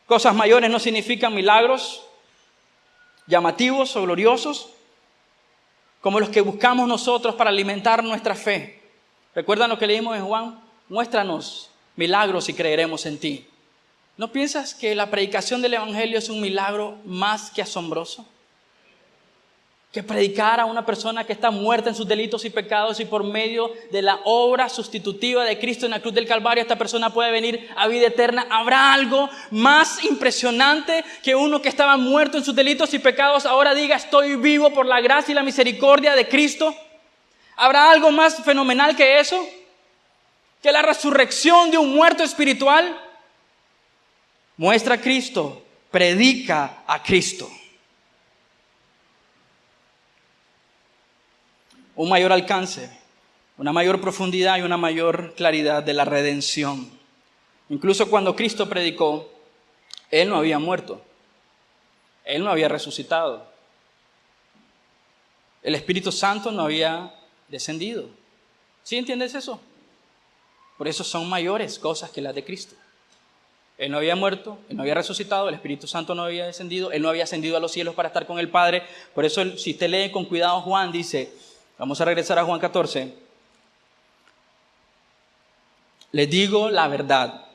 Cosas mayores no significan milagros llamativos o gloriosos como los que buscamos nosotros para alimentar nuestra fe. ¿Recuerdan lo que leímos en Juan? Muéstranos milagros y creeremos en ti. ¿No piensas que la predicación del Evangelio es un milagro más que asombroso? Que predicar a una persona que está muerta en sus delitos y pecados y por medio de la obra sustitutiva de Cristo en la cruz del Calvario, esta persona puede venir a vida eterna. ¿Habrá algo más impresionante que uno que estaba muerto en sus delitos y pecados ahora diga estoy vivo por la gracia y la misericordia de Cristo? ¿Habrá algo más fenomenal que eso? ¿Que la resurrección de un muerto espiritual? Muestra a Cristo, predica a Cristo. Un mayor alcance, una mayor profundidad y una mayor claridad de la redención. Incluso cuando Cristo predicó, Él no había muerto. Él no había resucitado. El Espíritu Santo no había descendido. ¿Sí entiendes eso? Por eso son mayores cosas que las de Cristo. Él no había muerto, Él no había resucitado, el Espíritu Santo no había descendido, Él no había ascendido a los cielos para estar con el Padre. Por eso, si usted lee con cuidado Juan, dice... Vamos a regresar a Juan 14. Les digo la verdad.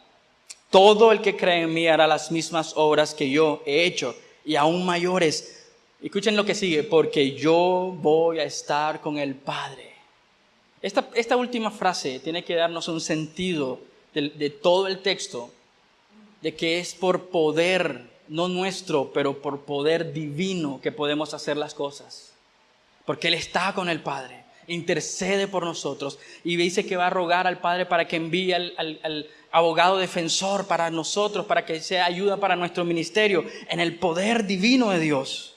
Todo el que cree en mí hará las mismas obras que yo he hecho y aún mayores. Escuchen lo que sigue. Porque yo voy a estar con el Padre. Esta última frase tiene que darnos un sentido de todo el texto. De que es por poder, no nuestro, pero por poder divino que podemos hacer las cosas. Porque Él está con el Padre, intercede por nosotros y dice que va a rogar al Padre para que envíe al abogado defensor para nosotros, para que sea ayuda para nuestro ministerio, en el poder divino de Dios.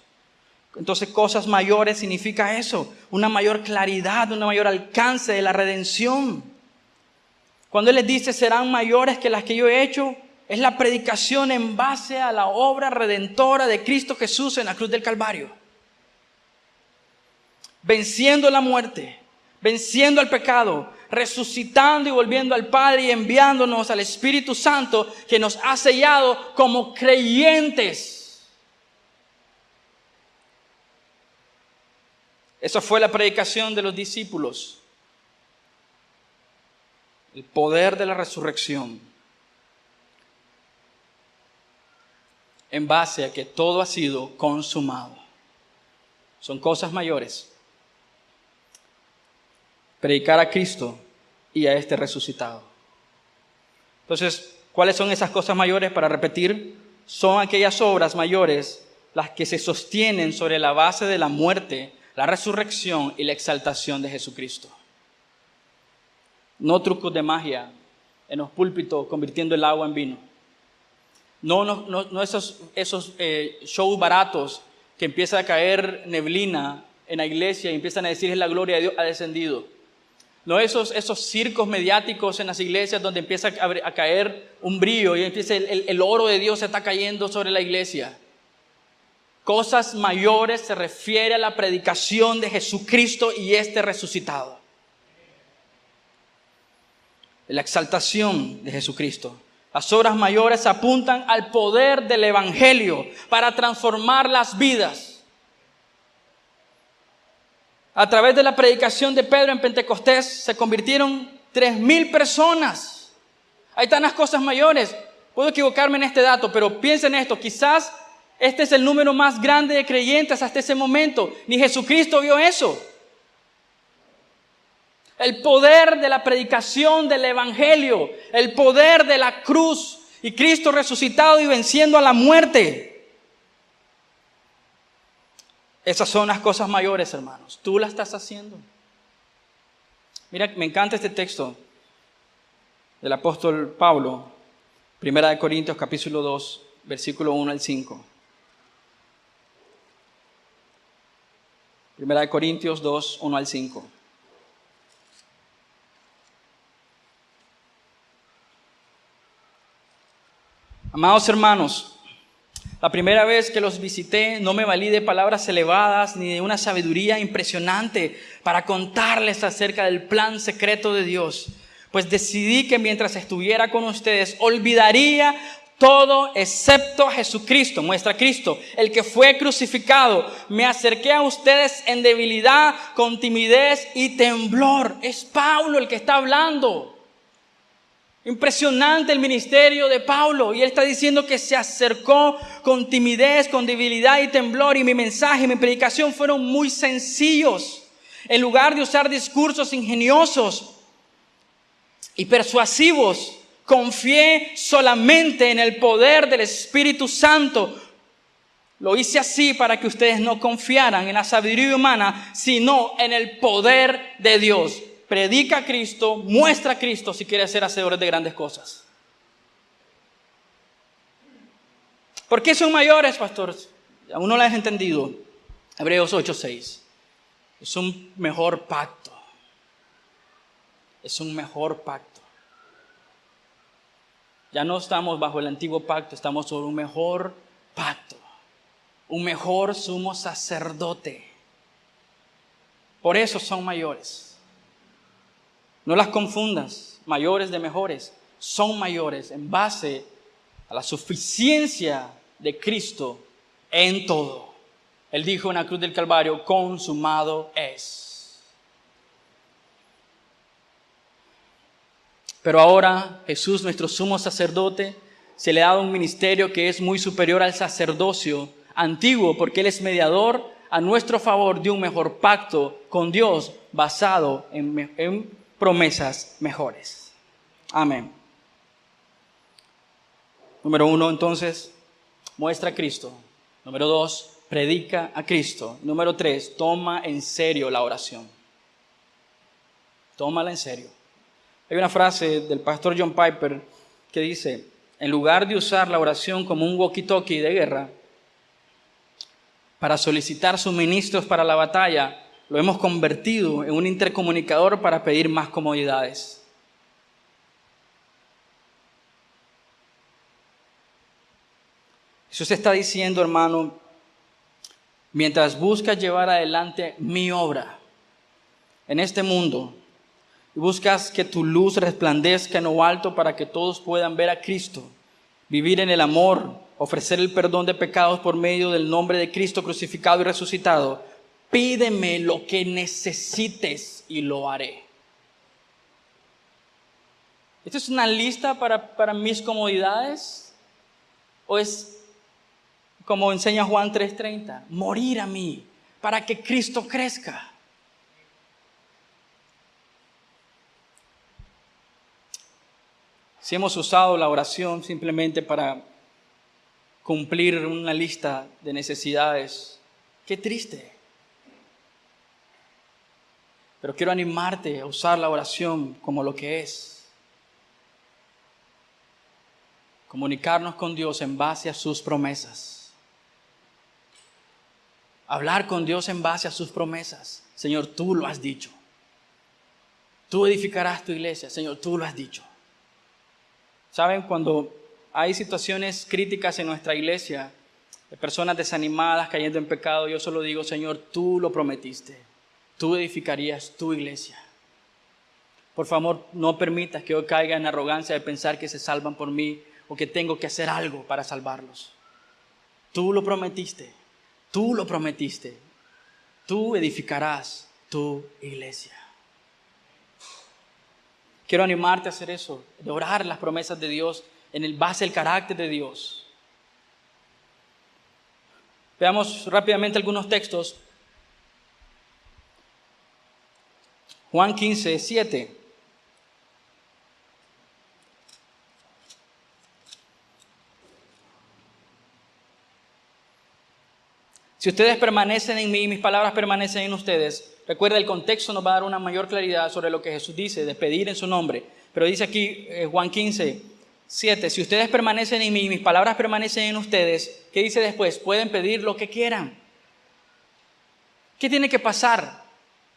Entonces, cosas mayores significa eso, una mayor claridad, un mayor alcance de la redención. Cuando Él les dice serán mayores que las que yo he hecho, es la predicación en base a la obra redentora de Cristo Jesús en la cruz del Calvario. Venciendo la muerte, venciendo al pecado, resucitando y volviendo al Padre y enviándonos al Espíritu Santo que nos ha sellado como creyentes. Esa fue la predicación de los discípulos. El poder de la resurrección. En base a que todo ha sido consumado. Son cosas mayores. Predicar a Cristo y a este resucitado. Entonces, ¿cuáles son esas cosas mayores? Para repetir, son aquellas obras mayores las que se sostienen sobre la base de la muerte, la resurrección y la exaltación de Jesucristo. No trucos de magia en los púlpitos convirtiendo el agua en vino. No esos shows baratos que empieza a caer neblina en la iglesia y empiezan a decir que la gloria de Dios ha descendido. No esos circos mediáticos en las iglesias donde empieza a caer un brillo y empieza el oro de Dios se está cayendo sobre la iglesia. Cosas mayores se refiere a la predicación de Jesucristo y este resucitado. La exaltación de Jesucristo. Las obras mayores apuntan al poder del Evangelio para transformar las vidas. A través de la predicación de Pedro en Pentecostés se convirtieron 3,000 personas. Ahí están las cosas mayores. Puedo equivocarme en este dato, pero piensen en esto. Quizás este es el número más grande de creyentes hasta ese momento. Ni Jesucristo vio eso. El poder de la predicación del Evangelio, el poder de la cruz y Cristo resucitado y venciendo a la muerte. Esas son las cosas mayores, hermanos. Tú las estás haciendo. Mira, me encanta este texto del apóstol Pablo, 1 Corintios capítulo 2, versículo 1 al 5. 1 Corintios 2, 1 al 5. Amados hermanos, la primera vez que los visité no me valí de palabras elevadas ni de una sabiduría impresionante para contarles acerca del plan secreto de Dios, pues decidí que mientras estuviera con ustedes olvidaría todo excepto a Jesucristo, muestra Cristo, el que fue crucificado. Me acerqué a ustedes en debilidad, con timidez y temblor. Es Pablo el que está hablando. Impresionante el ministerio de Pablo. Y él está diciendo que se acercó con timidez, con debilidad y temblor. Y mi mensaje y mi predicación fueron muy sencillos. En lugar de usar discursos ingeniosos y persuasivos, confié solamente en el poder del Espíritu Santo. Lo hice así para que ustedes no confiaran en la sabiduría humana, sino en el poder de Dios. Predica a Cristo, muestra a Cristo si quieres ser hacedores de grandes cosas. ¿Por qué son mayores, pastor? Aún no lo has entendido. Hebreos 8:6. Es un mejor pacto. Es un mejor pacto. Ya no estamos bajo el antiguo pacto, estamos sobre un mejor pacto. Un mejor sumo sacerdote. Por eso son mayores. No las confundas, mayores de mejores. Son mayores en base a la suficiencia de Cristo en todo. Él dijo en la cruz del Calvario, consumado es. Pero ahora Jesús, nuestro sumo sacerdote, se le ha dado un ministerio que es muy superior al sacerdocio antiguo, porque Él es mediador a nuestro favor de un mejor pacto con Dios basado en promesas mejores. Amén. Número 1, entonces, muestra a Cristo. Número 2, predica a Cristo. Número 3, toma en serio la oración. Tómala en serio. Hay una frase del pastor John Piper que dice, en lugar de usar la oración como un walkie-talkie de guerra para solicitar suministros para la batalla, lo hemos convertido en un intercomunicador para pedir más comodidades. Jesús está diciendo, hermano, mientras buscas llevar adelante mi obra en este mundo, y buscas que tu luz resplandezca en lo alto para que todos puedan ver a Cristo, vivir en el amor, ofrecer el perdón de pecados por medio del nombre de Cristo crucificado y resucitado, pídeme lo que necesites y lo haré. ¿Esta es una lista para mis comodidades? ¿O es como enseña Juan 3:30? Morir a mí para que Cristo crezca. Si hemos usado la oración simplemente para cumplir una lista de necesidades, qué triste. Pero quiero animarte a usar la oración como lo que es. Comunicarnos con Dios en base a sus promesas. Hablar con Dios en base a sus promesas. Señor, tú lo has dicho. Tú edificarás tu iglesia. Señor, tú lo has dicho. ¿Saben? Cuando hay situaciones críticas en nuestra iglesia, de personas desanimadas, cayendo en pecado, yo solo digo, Señor, tú lo prometiste. Tú edificarías tu iglesia. Por favor, no permitas que yo caiga en arrogancia de pensar que se salvan por mí o que tengo que hacer algo para salvarlos. Tú lo prometiste. Tú lo prometiste. Tú edificarás tu iglesia. Quiero animarte a hacer eso, de orar las promesas de Dios en el base del carácter de Dios. Veamos rápidamente algunos textos. Juan 15:7. Si ustedes permanecen en mí y mis palabras permanecen en ustedes. Recuerda, el contexto nos va a dar una mayor claridad sobre lo que Jesús dice, de pedir en su nombre. Pero dice aquí Juan 15:7, si ustedes permanecen en mí y mis palabras permanecen en ustedes, ¿qué dice después? Pueden pedir lo que quieran. ¿Qué tiene que pasar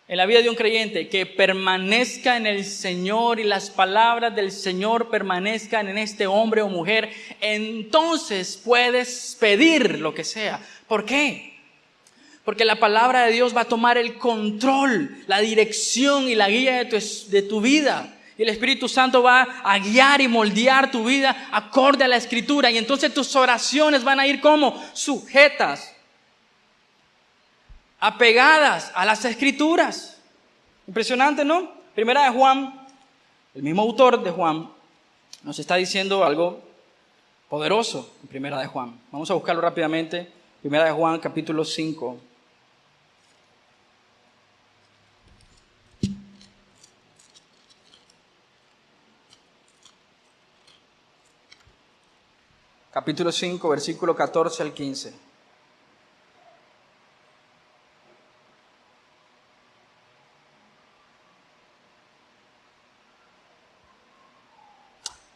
en la vida de un creyente? Que permanezca en el Señor y las palabras del Señor permanezcan en este hombre o mujer. Entonces puedes pedir lo que sea. ¿Por qué? Porque la palabra de Dios va a tomar el control, la dirección y la guía de tu vida. Y el Espíritu Santo va a guiar y moldear tu vida acorde a la Escritura. Y entonces tus oraciones van a ir como sujetas, apegadas a las Escrituras. Impresionante, ¿no? Primera de Juan, el mismo autor de Juan, nos está diciendo algo poderoso en Primera de Juan. Vamos a buscarlo rápidamente. Primera de Juan, capítulo 5. Capítulo 5, versículo 14 al 15.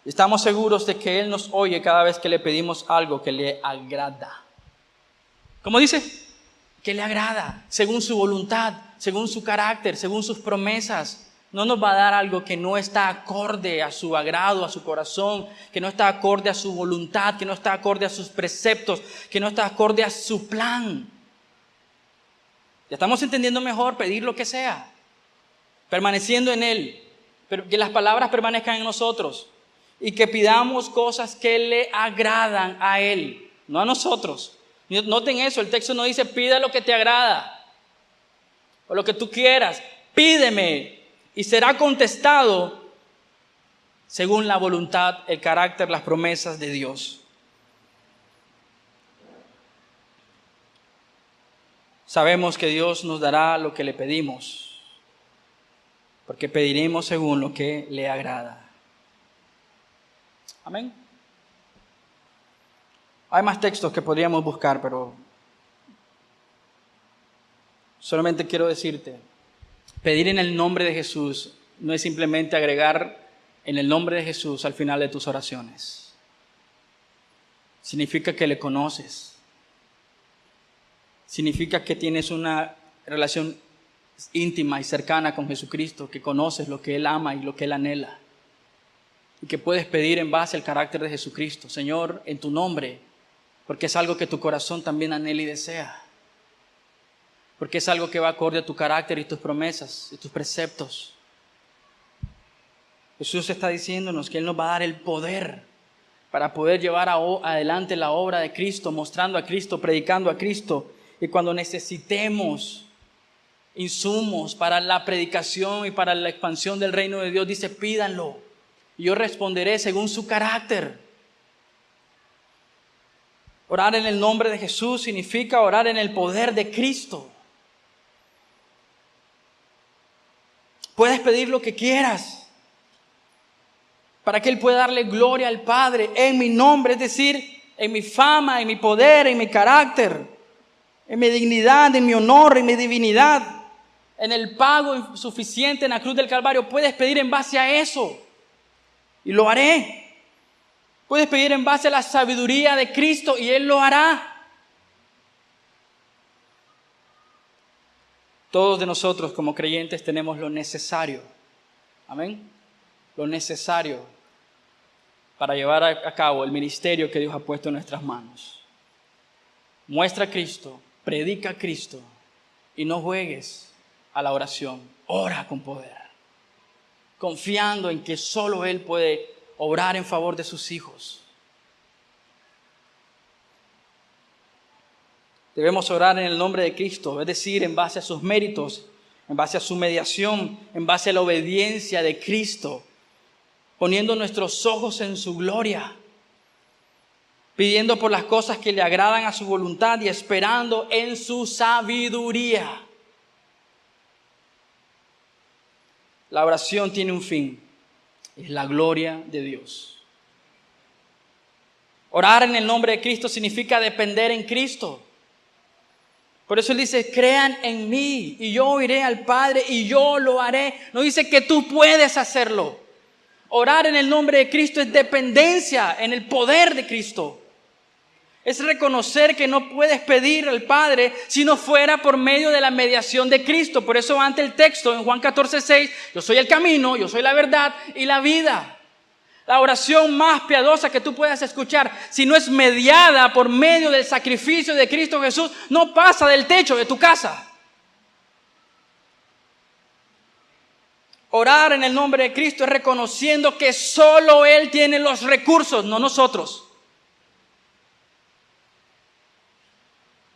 Estamos seguros de que Él nos oye cada vez que le pedimos algo que le agrada. ¿Cómo dice? Que le agrada, según su voluntad, según su carácter, según sus promesas. No nos va a dar algo que no está acorde a su agrado, a su corazón, que no está acorde a su voluntad, que no está acorde a sus preceptos, que no está acorde a su plan. Ya estamos entendiendo mejor pedir lo que sea, permaneciendo en Él, pero que las palabras permanezcan en nosotros y que pidamos cosas que le agradan a Él, no a nosotros. Noten eso, el texto no dice pida lo que te agrada o lo que tú quieras, pídeme. Y será contestado según la voluntad, el carácter, las promesas de Dios. Sabemos que Dios nos dará lo que le pedimos, porque pediremos según lo que le agrada. Amén. Hay más textos que podríamos buscar, pero solamente quiero decirte, pedir en el nombre de Jesús no es simplemente agregar en el nombre de Jesús al final de tus oraciones. Significa que le conoces. Significa que tienes una relación íntima y cercana con Jesucristo, que conoces lo que Él ama y lo que Él anhela. Y que puedes pedir en base al carácter de Jesucristo. Señor, en tu nombre, porque es algo que tu corazón también anhela y desea. Porque es algo que va acorde a tu carácter y tus promesas y tus preceptos. Jesús está diciéndonos que Él nos va a dar el poder para poder llevar adelante la obra de Cristo, mostrando a Cristo, predicando a Cristo. Y cuando necesitemos insumos para la predicación y para la expansión del reino de Dios, dice, pídanlo. Y yo responderé según su carácter. Orar en el nombre de Jesús significa orar en el poder de Cristo. Puedes pedir lo que quieras para que Él pueda darle gloria al Padre en mi nombre, es decir, en mi fama, en mi poder, en mi carácter, en mi dignidad, en mi honor, en mi divinidad, en el pago suficiente en la cruz del Calvario. Puedes pedir en base a eso y lo haré. Puedes pedir en base a la sabiduría de Cristo y Él lo hará. Todos de nosotros como creyentes tenemos lo necesario. Amén. Lo necesario para llevar a cabo el ministerio que Dios ha puesto en nuestras manos. Muestra a Cristo, predica a Cristo y no juegues a la oración. Ora con poder, confiando en que solo Él puede obrar en favor de sus hijos. Debemos orar en el nombre de Cristo, es decir, en base a sus méritos, en base a su mediación, en base a la obediencia de Cristo, poniendo nuestros ojos en su gloria, pidiendo por las cosas que le agradan a su voluntad y esperando en su sabiduría. La oración tiene un fin, es la gloria de Dios. Orar en el nombre de Cristo significa depender en Cristo. Por eso Él dice, crean en mí y yo iré al Padre y yo lo haré. No dice que tú puedes hacerlo. Orar en el nombre de Cristo es dependencia en el poder de Cristo. Es reconocer que no puedes pedir al Padre si no fuera por medio de la mediación de Cristo. Por eso ante el texto en Juan 14:6, yo soy el camino, yo soy la verdad y la vida. La oración más piadosa que tú puedas escuchar, si no es mediada por medio del sacrificio de Cristo Jesús, no pasa del techo de tu casa. Orar en el nombre de Cristo es reconociendo que solo Él tiene los recursos, no nosotros.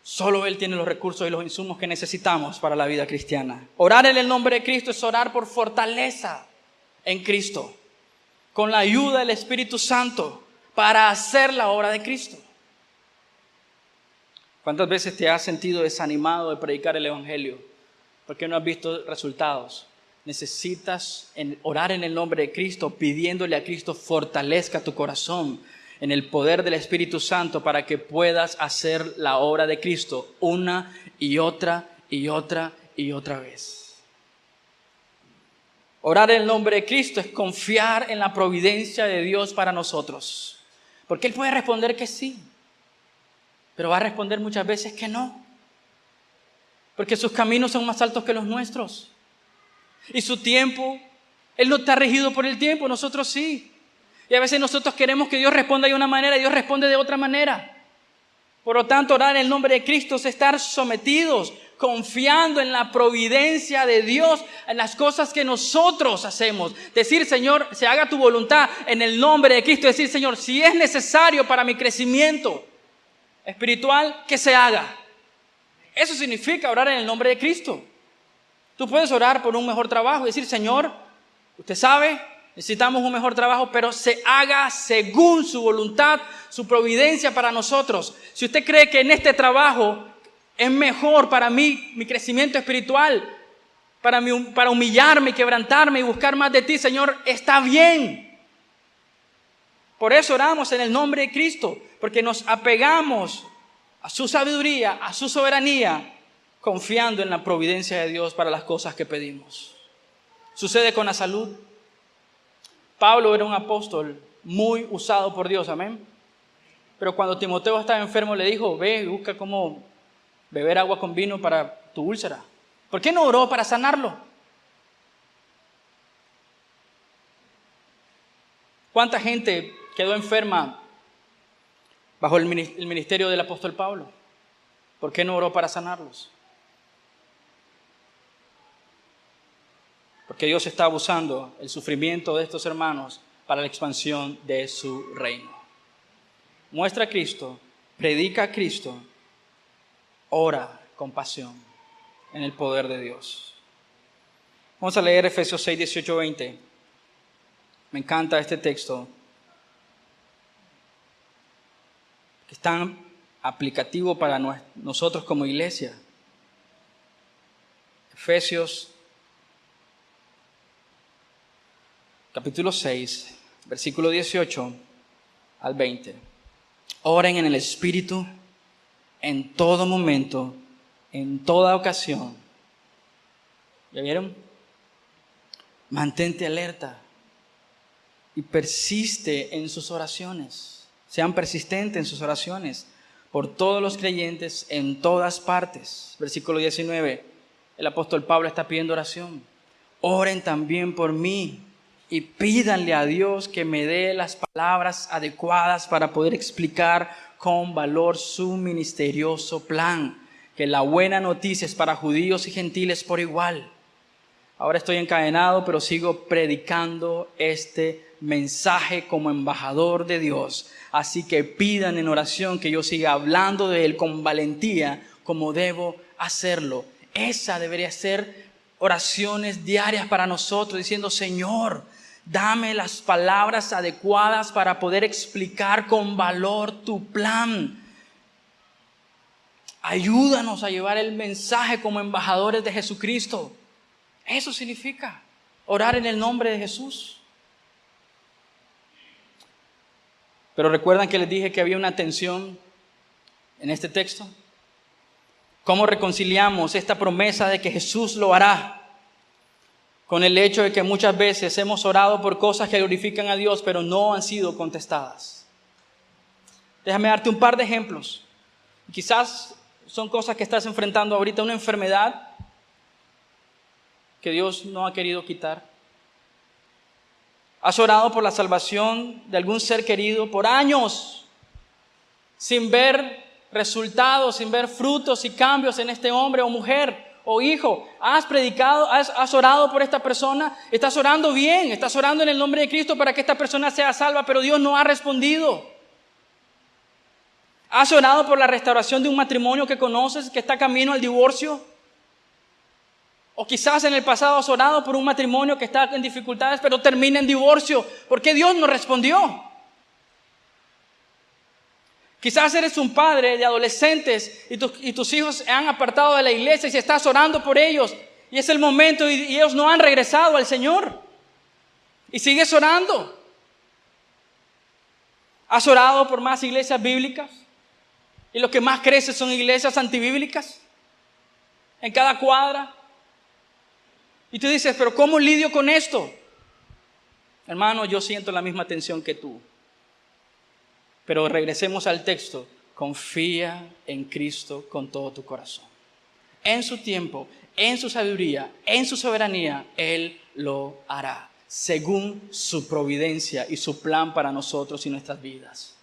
Solo Él tiene los recursos y los insumos que necesitamos para la vida cristiana. Orar en el nombre de Cristo es orar por fortaleza en Cristo, con la ayuda del Espíritu Santo para hacer la obra de Cristo. ¿Cuántas veces te has sentido desanimado de predicar el Evangelio? Porque no has visto resultados. Necesitas orar en el nombre de Cristo, pidiéndole a Cristo fortalezca tu corazón en el poder del Espíritu Santo para que puedas hacer la obra de Cristo una y otra y otra y otra vez. Orar en el nombre de Cristo es confiar en la providencia de Dios para nosotros. Porque Él puede responder que sí, pero va a responder muchas veces que no. Porque sus caminos son más altos que los nuestros. Y su tiempo, Él no está regido por el tiempo, nosotros sí. Y a veces nosotros queremos que Dios responda de una manera y Dios responde de otra manera. Por lo tanto, orar en el nombre de Cristo es estar sometidos, confiando en la providencia de Dios, en las cosas que nosotros hacemos. Decir, Señor, se haga tu voluntad en el nombre de Cristo. Decir, Señor, si es necesario para mi crecimiento espiritual, que se haga. Eso significa orar en el nombre de Cristo. Tú puedes orar por un mejor trabajo y decir, Señor, usted sabe, necesitamos un mejor trabajo, pero se haga según su voluntad, su providencia para nosotros. Si usted cree que en este trabajo es mejor para mí, mi crecimiento espiritual, para humillarme, quebrantarme y buscar más de ti, Señor, está bien. Por eso oramos en el nombre de Cristo, porque nos apegamos a su sabiduría, a su soberanía, confiando en la providencia de Dios para las cosas que pedimos. Sucede con la salud. Pablo era un apóstol muy usado por Dios, amén. Pero cuando Timoteo estaba enfermo le dijo, ve y busca cómo beber agua con vino para tu úlcera. ¿Por qué no oró para sanarlo? ¿Cuánta gente quedó enferma bajo el ministerio del apóstol Pablo? ¿Por qué no oró para sanarlos? Porque Dios está usando el sufrimiento de estos hermanos para la expansión de su reino. Muestra a Cristo, predica a Cristo, ora con pasión en el poder de Dios. Vamos a leer Efesios 6, 18, 20. Me encanta este texto, que es tan aplicativo para nosotros como iglesia. Efesios capítulo 6, versículo 18 al 20. Oren en el Espíritu en todo momento, en toda ocasión. ¿Ya vieron? Mantente alerta y persiste en sus oraciones. Sean persistentes en sus oraciones por todos los creyentes en todas partes. Versículo 19. El apóstol Pablo está pidiendo oración. Oren también por mí y pídanle a Dios que me dé las palabras adecuadas para poder explicar con valor su misterioso plan. Que la buena noticia es para judíos y gentiles por igual. Ahora estoy encadenado, pero sigo predicando este mensaje como embajador de Dios. Así que pidan en oración que yo siga hablando de Él con valentía como debo hacerlo. Esa debería ser oraciones diarias para nosotros, diciendo: Señor, dame las palabras adecuadas para poder explicar con valor tu plan. Ayúdanos a llevar el mensaje como embajadores de Jesucristo. Eso significa orar en el nombre de Jesús. Pero recuerdan que les dije que había una tensión en este texto. ¿Cómo reconciliamos esta promesa de que Jesús lo hará con el hecho de que muchas veces hemos orado por cosas que glorifican a Dios, pero no han sido contestadas? Déjame darte un par de ejemplos. Quizás son cosas que estás enfrentando ahorita, una enfermedad que Dios no ha querido quitar. Has orado por la salvación de algún ser querido por años, sin ver resultados, sin ver frutos y cambios en este hombre o mujer o hijo. Has predicado, has orado por esta persona, estás orando bien, estás orando en el nombre de Cristo para que esta persona sea salva, pero Dios no ha respondido. Has orado por la restauración de un matrimonio que conoces, que está camino al divorcio. O quizás en el pasado has orado por un matrimonio que está en dificultades, pero termina en divorcio. ¿Por qué Dios no respondió? Quizás eres un padre de adolescentes y tus hijos se han apartado de la iglesia y si estás orando por ellos y es el momento y ellos no han regresado al Señor. Y sigues orando. ¿Has orado por más iglesias bíblicas? Y lo que más crece son iglesias antibíblicas en cada cuadra. Y tú dices, pero ¿cómo lidio con esto? Hermano, yo siento la misma tensión que tú. Pero regresemos al texto. Confía en Cristo con todo tu corazón. En su tiempo, en su sabiduría, en su soberanía, Él lo hará. Según su providencia y su plan para nosotros y nuestras vidas.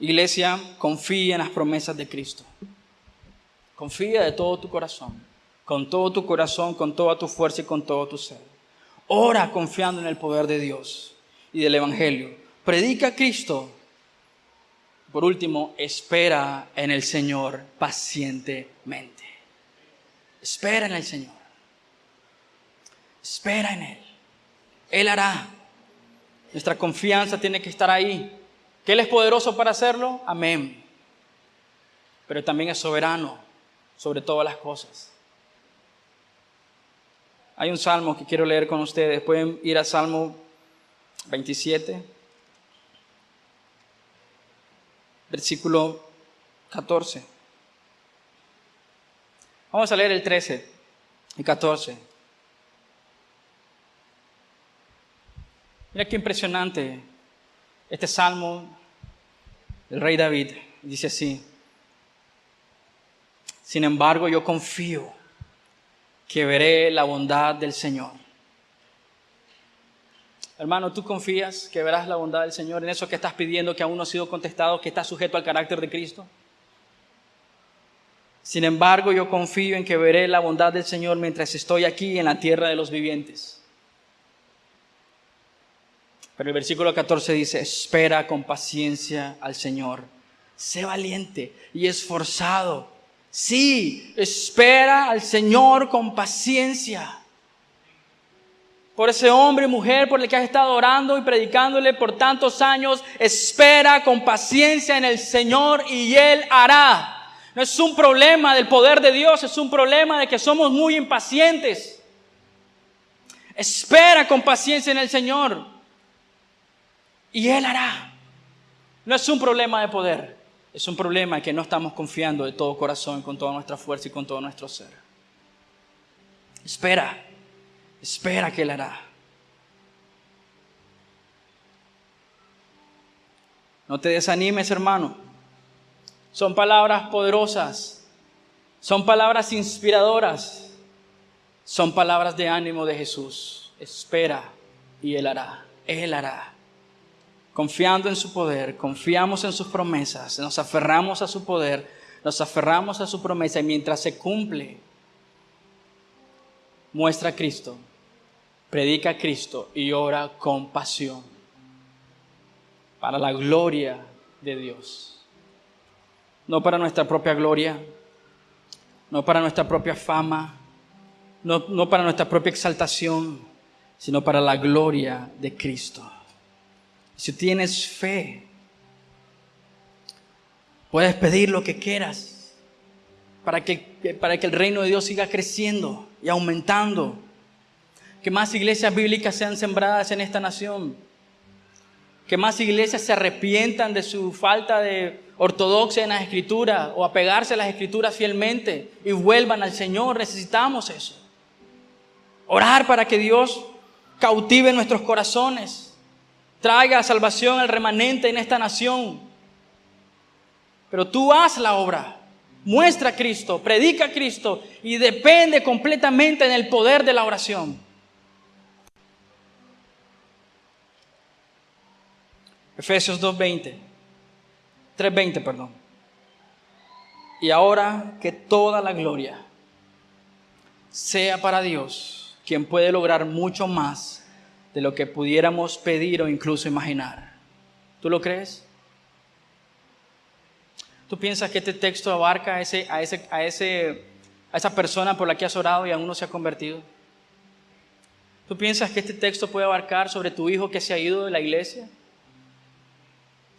Iglesia, confía en las promesas de Cristo. Confía de todo tu corazón. Con todo tu corazón, con toda tu fuerza y con todo tu ser. Ora confiando en el poder de Dios y del Evangelio. Predica a Cristo. Por último, espera en el Señor pacientemente. Espera en el Señor. Espera en Él. Él hará. Nuestra confianza tiene que estar ahí. ¿Que Él es poderoso para hacerlo? Amén. Pero también es soberano sobre todas las cosas. Hay un salmo que quiero leer con ustedes. Pueden ir a Salmo 27, versículo 14. Vamos a leer el 13 y 14. Mira qué impresionante este salmo del rey David. Dice así: sin embargo, yo confío que veré la bondad del Señor. Hermano, ¿tú confías que verás la bondad del Señor en eso que estás pidiendo que aún no ha sido contestado, que está sujeto al carácter de Cristo? Sin embargo, yo confío en que veré la bondad del Señor mientras estoy aquí en la tierra de los vivientes. Pero el versículo 14 dice, espera con paciencia al Señor. Sé valiente y esforzado. Sí, espera al Señor con paciencia. Por ese hombre y mujer por el que has estado orando y predicándole por tantos años, espera con paciencia en el Señor y Él hará. No es un problema del poder de Dios, es un problema de que somos muy impacientes. Espera con paciencia en el Señor y Él hará. No es un problema de poder, es un problema de que no estamos confiando de todo corazón, con toda nuestra fuerza y con todo nuestro ser. Espera que Él hará. No te desanimes, hermano. Son palabras poderosas. Son palabras inspiradoras. Son palabras de ánimo de Jesús. Espera y Él hará. Él hará. Confiando en su poder, confiamos en sus promesas, nos aferramos a su poder, nos aferramos a su promesa y mientras se cumple, muestra a Cristo. Predica a Cristo y ora con pasión para la gloria de Dios. No para nuestra propia gloria, no para nuestra propia fama, no para nuestra propia exaltación, sino para la gloria de Cristo. Si tienes fe, puedes pedir lo que quieras para que el reino de Dios siga creciendo y aumentando. Que más iglesias bíblicas sean sembradas en esta nación. Que más iglesias se arrepientan de su falta de ortodoxia en las Escrituras o apegarse a las Escrituras fielmente y vuelvan al Señor. Necesitamos eso. Orar para que Dios cautive nuestros corazones. Traiga salvación al remanente en esta nación. Pero tú haz la obra. Muestra a Cristo, predica a Cristo y depende completamente en el poder de la oración. Efesios 3:20. Y ahora que toda la gloria sea para Dios, quien puede lograr mucho más de lo que pudiéramos pedir o incluso imaginar. ¿Tú lo crees? ¿Tú piensas que este texto abarca a esa persona por la que has orado y aún no se ha convertido? ¿Tú piensas que este texto puede abarcar sobre tu hijo que se ha ido de la iglesia?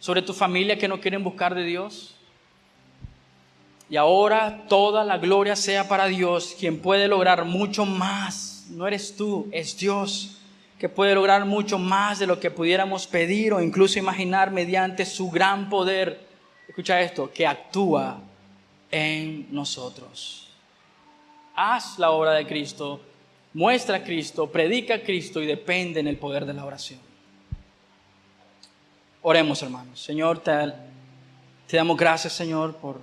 ¿Sobre tu familia que no quieren buscar de Dios? Y ahora toda la gloria sea para Dios, quien puede lograr mucho más. No eres tú, es Dios, que puede lograr mucho más de lo que pudiéramos pedir o incluso imaginar mediante su gran poder. Escucha esto, que actúa en nosotros. Haz la obra de Cristo, muestra a Cristo, predica a Cristo y depende en el poder de la oración. Oremos, hermanos. Señor, te damos gracias, Señor, por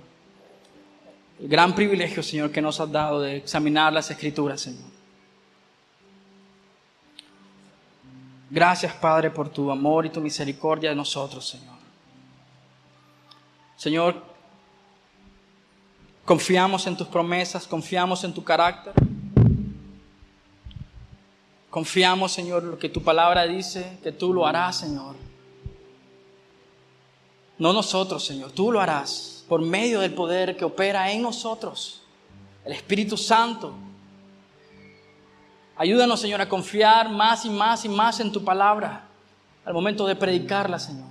el gran privilegio, Señor, que nos has dado de examinar las Escrituras, Señor. Gracias, Padre, por tu amor y tu misericordia de nosotros, Señor. Señor, confiamos en tus promesas, confiamos en tu carácter. Confiamos, Señor, en lo que tu palabra dice, que tú lo harás, Señor. No nosotros, Señor, tú lo harás por medio del poder que opera en nosotros, el Espíritu Santo. Ayúdanos, Señor, a confiar más y más y más en tu palabra al momento de predicarla, Señor.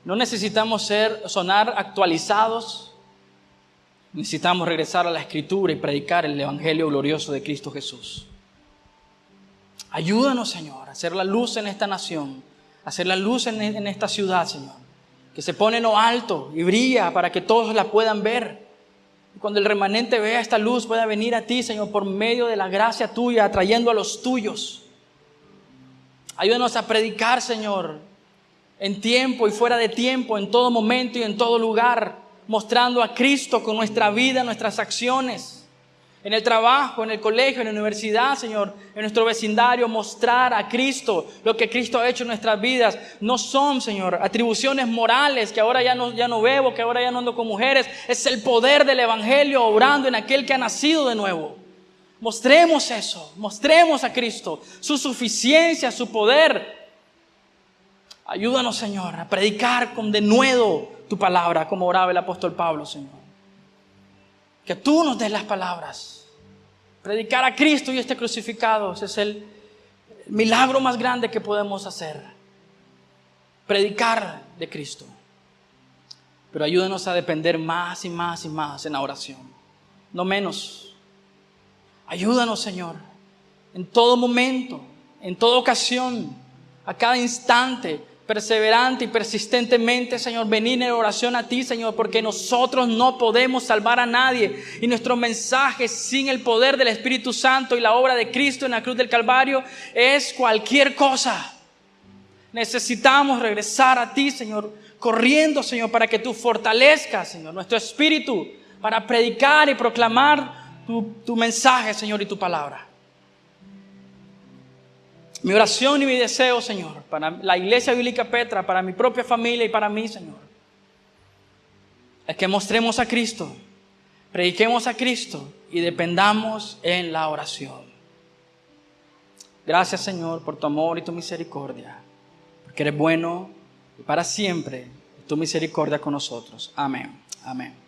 No necesitamos sonar actualizados, necesitamos regresar a la Escritura y predicar el Evangelio glorioso de Cristo Jesús. Ayúdanos, Señor, a hacer la luz en esta nación, a hacer la luz en esta ciudad, Señor, que se pone en lo alto y brilla para que todos la puedan ver. Y cuando el remanente vea esta luz, pueda venir a ti, Señor, por medio de la gracia tuya, atrayendo a los tuyos. Ayúdanos a predicar, Señor, en tiempo y fuera de tiempo, en todo momento y en todo lugar, mostrando a Cristo con nuestra vida, nuestras acciones. en el trabajo, en el colegio, en la universidad, Señor, en nuestro vecindario, mostrar a Cristo lo que Cristo ha hecho en nuestras vidas. No son, Señor, atribuciones morales que ahora ya no bebo, que ahora ya no ando con mujeres. Es el poder del Evangelio obrando en aquel que ha nacido de nuevo. Mostremos eso, mostremos a Cristo, su suficiencia, su poder. Ayúdanos, Señor, a predicar con denuedo tu palabra, como oraba el apóstol Pablo, Señor. Que tú nos des las palabras. Predicar a Cristo y este crucificado, ese es el milagro más grande que podemos hacer. Predicar de Cristo. Pero ayúdanos a depender más y más y más en la oración. No menos. Ayúdanos, Señor, en todo momento, en toda ocasión, a cada instante, perseverante y persistentemente, Señor, venir en oración a ti, Señor, porque nosotros no podemos salvar a nadie y nuestro mensaje sin el poder del Espíritu Santo y la obra de Cristo en la cruz del Calvario es cualquier cosa. Necesitamos regresar a ti, Señor, corriendo, Señor, para que tú fortalezcas, Señor, nuestro espíritu para predicar y proclamar tu mensaje, Señor, y tu palabra. Mi oración y mi deseo, Señor, para la Iglesia Bíblica Petra, para mi propia familia y para mí, Señor, es que mostremos a Cristo, prediquemos a Cristo y dependamos en la oración. Gracias, Señor, por tu amor y tu misericordia, porque eres bueno y para siempre tu misericordia con nosotros. Amén. Amén.